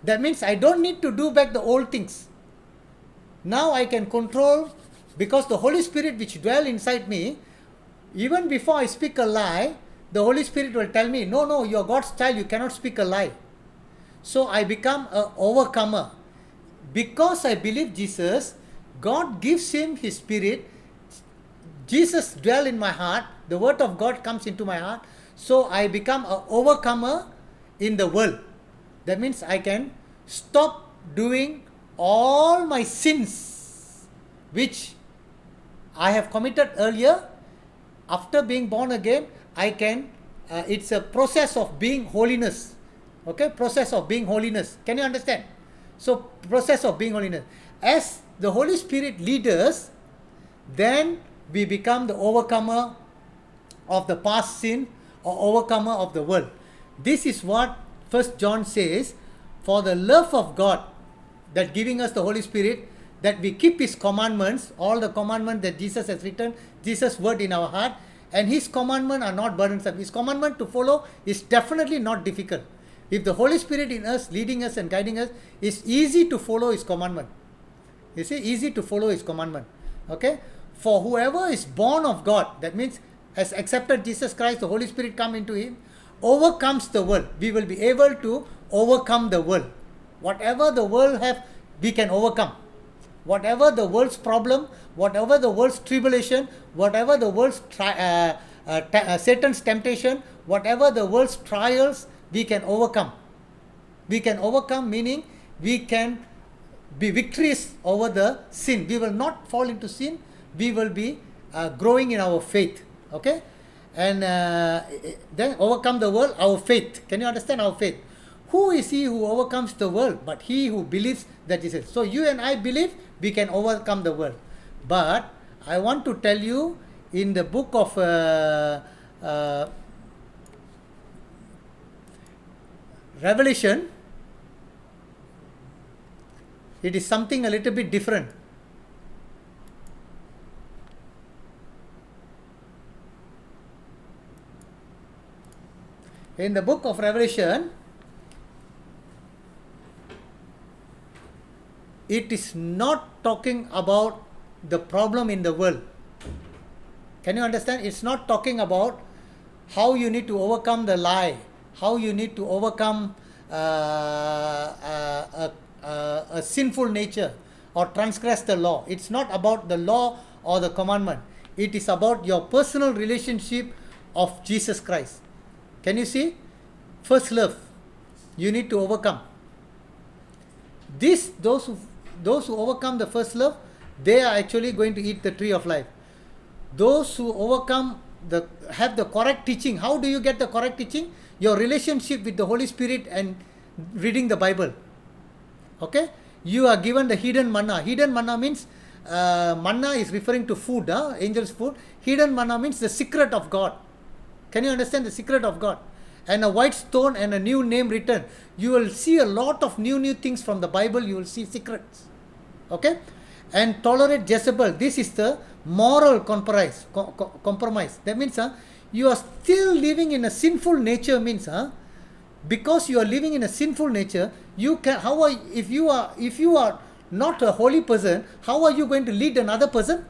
That means I don't need to do back the old things. Now I can control, because the Holy Spirit which dwell inside me, even before I speak a lie, the Holy Spirit will tell me, no, you are God's child, you cannot speak a lie. So I become an overcomer. Because I believe Jesus, God gives Him His Spirit, Jesus dwell in my heart, the word of God comes into my heart, so I become an overcomer in the world. That means I can stop doing all my sins which I have committed earlier. After being born again, I can, it's a process of being holiness. Okay, process of being holiness. Can you understand? So, process of being holiness. As the Holy Spirit leads us, then we become the overcomer of the past sin or overcomer of the world. This is what 1 John says, for the love of God that giving us the Holy Spirit, that we keep His commandments, all the commandments that Jesus has written, Jesus' word in our heart, and His commandments are not burdensome. His commandment to follow is definitely not difficult. If the Holy Spirit in us, leading us and guiding us, it's easy to follow His commandment. You see, easy to follow His commandment. Okay? For whoever is born of God, that means has accepted Jesus Christ, the Holy Spirit come into him, overcomes the world. We will be able to overcome the world. Whatever the world have, we can overcome. Whatever the world's problem, whatever the world's tribulation, whatever the world's Satan's temptation, whatever the world's trials, we can overcome. We can overcome, meaning we can be victorious over the sin. We will not fall into sin. We will be growing in our faith. Okay? And then overcome the world, our faith. Can you understand our faith? Who is he who overcomes the world? But he who believes that Jesus. So you and I believe we can overcome the world. But I want to tell you, in the book of Revelation, it is something a little bit different. In the book of Revelation, it is not talking about the problem in the world. Can you understand? It's not talking about how you need to overcome the lie, how you need to overcome a sinful nature or transgress the law. It's not about the law or the commandment. It is about your personal relationship of Jesus Christ. Can you see? First love. You need to overcome. Those who overcome the first love, they are actually going to eat the tree of life. Those who overcome have the correct teaching. How do you get the correct teaching? Your relationship with the Holy Spirit and reading the Bible. Okay? You are given the hidden manna. Hidden manna means, manna is referring to food, angel's food. Hidden manna means the secret of God. Can you understand the secret of God? And a white stone and a new name written. You will see a lot of new things from the Bible. You will see secrets. Okay? And tolerate Jezebel. This is the moral compromise. That means you are still living in a sinful nature. Means because you are living in a sinful nature, you can. If you are not a holy person, how are you going to lead another person?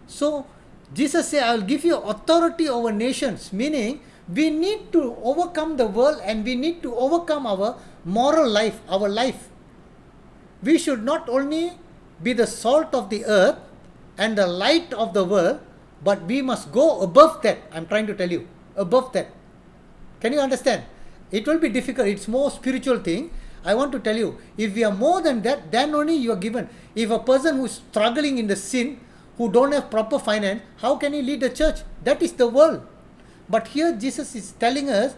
So Jesus said, I will give you authority over nations, meaning we need to overcome the world and we need to overcome our moral life, our life. We should not only be the salt of the earth and the light of the world, but we must go above that. I'm trying to tell you, above that. Can you understand? It will be difficult. It's more spiritual thing. I want to tell you, if we are more than that, then only you are given. If a person who is struggling in the sin, who don't have proper finance, how can he lead a church? That is the world. But here Jesus is telling us,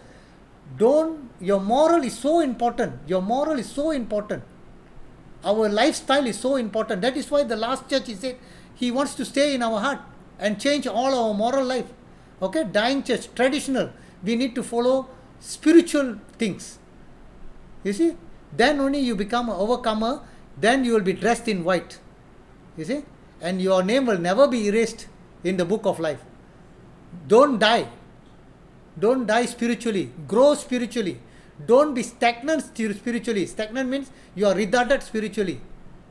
your moral is so important. Your moral is so important. Our lifestyle is so important. That is why the last church, he said, he wants to stay in our heart and change all our moral life. Okay, dying church, traditional. We need to follow spiritual things. You see, then only you become an overcomer. Then you will be dressed in white. You see, and your name will never be erased in the book of life. Don't die. Don't die spiritually. Grow spiritually. Don't be stagnant spiritually. Stagnant means you are retarded spiritually.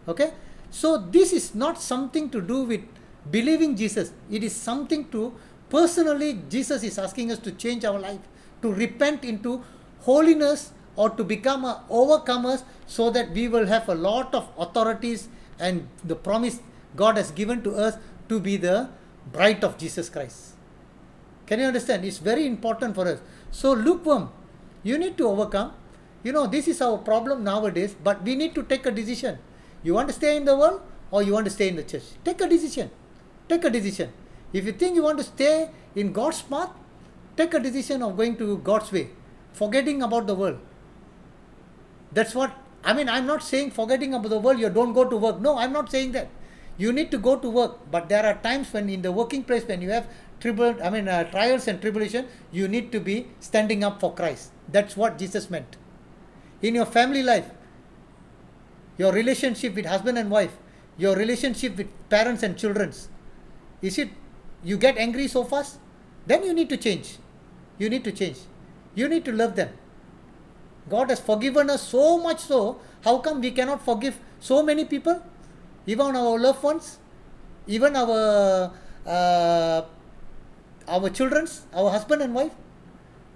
Okay? So this is not something to do with believing Jesus. It is something to, personally, Jesus is asking us to change our life, to repent into holiness or to become overcomers, so that we will have a lot of authorities and the promise God has given to us to be the bride of Jesus Christ. Can you understand? It's very important for us. So lukewarm, you need to overcome. This is our problem nowadays, but we need to take a decision. You want to stay in the world or you want to stay in the church? Take a decision. Take a decision. If you think you want to stay in God's path, take a decision of going to God's way, forgetting about the world. That's what, I'm not saying forgetting about the world, you don't go to work. No, I'm not saying that. You need to go to work, but there are times when in the working place, when you have trials and tribulation, you need to be standing up for Christ. That's what Jesus meant. In your family life, your relationship with husband and wife, your relationship with parents and children, is it you get angry so fast? Then you need to change. You need to change. You need to love them. God has forgiven us so much so, how come we cannot forgive so many people? Even our loved ones, even our children, our husband and wife.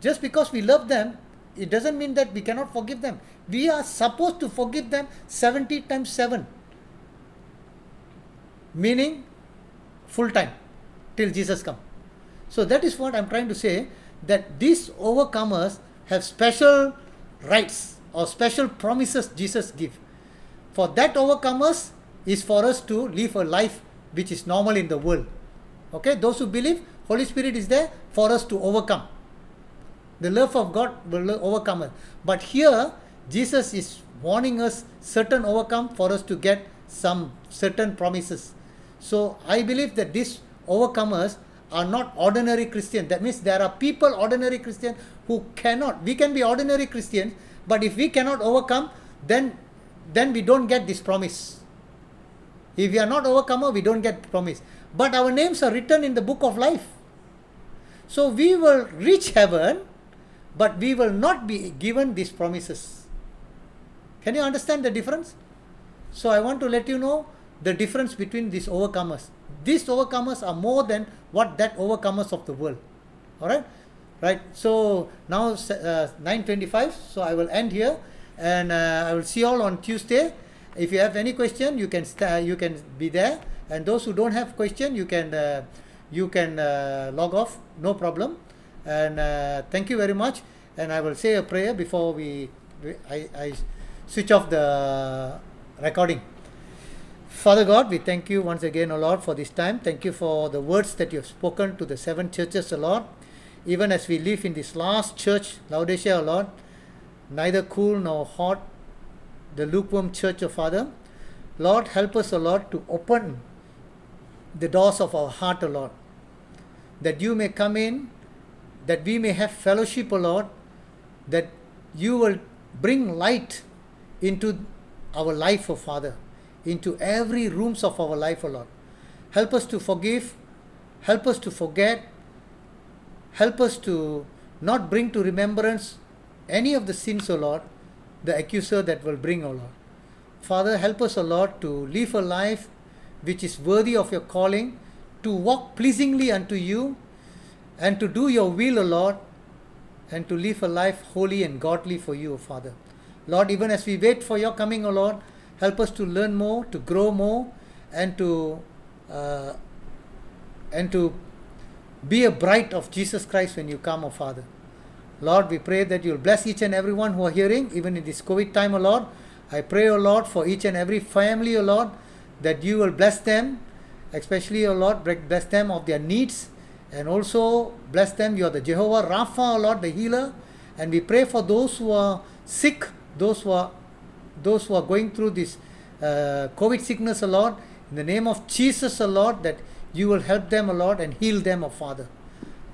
Just because we love them, it doesn't mean that we cannot forgive them. We are supposed to forgive them 70 times 7. Meaning, full time, till Jesus comes. So that is what I'm trying to say, that these overcomers have special rights or special promises Jesus gives. For that overcomers is for us to live a life which is normal in the world. Okay, those who believe, Holy Spirit is there for us to overcome. The love of God will overcome us. But here, Jesus is warning us certain overcome for us to get some certain promises. So I believe that these overcomers are not ordinary Christians. That means there are people, ordinary Christians, who cannot. We can be ordinary Christians, but if we cannot overcome, then we don't get this promise. If we are not overcomer, we don't get promise. But our names are written in the book of life. So we will reach heaven, but we will not be given these promises. Can you understand the difference? So I want to let you know the difference between these overcomers. These overcomers are more than what that overcomers of the world. Alright? Right. So now 9:25. So I will end here, and I will see you all on Tuesday. If you have any question, you can be there, and those who don't have question, you can log off, no problem. And thank you very much. And I will say a prayer before I switch off the recording. Father God, we thank you once again, O Lord, for this time. Thank you for the words that you have spoken to the 7 churches, O Lord. Even as we live in this last church, Laodicea, O Lord, neither cool nor hot, the lukewarm church, O Father. Lord, help us, O Lord, to open the doors of our heart, O Lord, that you may come in, that we may have fellowship, O Lord, that you will bring light into our life, O Father, into every rooms of our life, O Lord. Help us to forgive, help us to forget, help us to not bring to remembrance any of the sins, O Lord, the accuser that will bring, O Lord. Father, help us, O Lord, to live a life which is worthy of your calling, to walk pleasingly unto you, and to do your will, O Lord, and to live a life holy and godly for you, O Father. Lord, even as we wait for your coming, O Lord, help us to learn more, to grow more, and to be a bride of Jesus Christ when you come, O Father. Lord, we pray that you will bless each and everyone who are hearing, even in this COVID time, O Lord. I pray, O Lord, for each and every family, O Lord, that you will bless them, especially, O Lord, bless them of their needs, and also bless them. You are the Jehovah Rapha, O Lord, the healer. And we pray for those who are sick, those who are going through this COVID sickness, O Lord, in the name of Jesus, O Lord, that you will help them, O Lord, and heal them, O Father.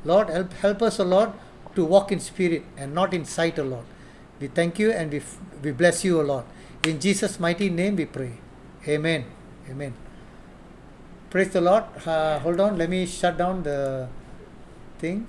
Lord, help us, O Lord, to walk in spirit and not in sight, O Lord. We thank you and we bless you, O Lord. In Jesus' mighty name we pray. Amen. Amen. Praise the Lord. Hold on, let me shut down the thing.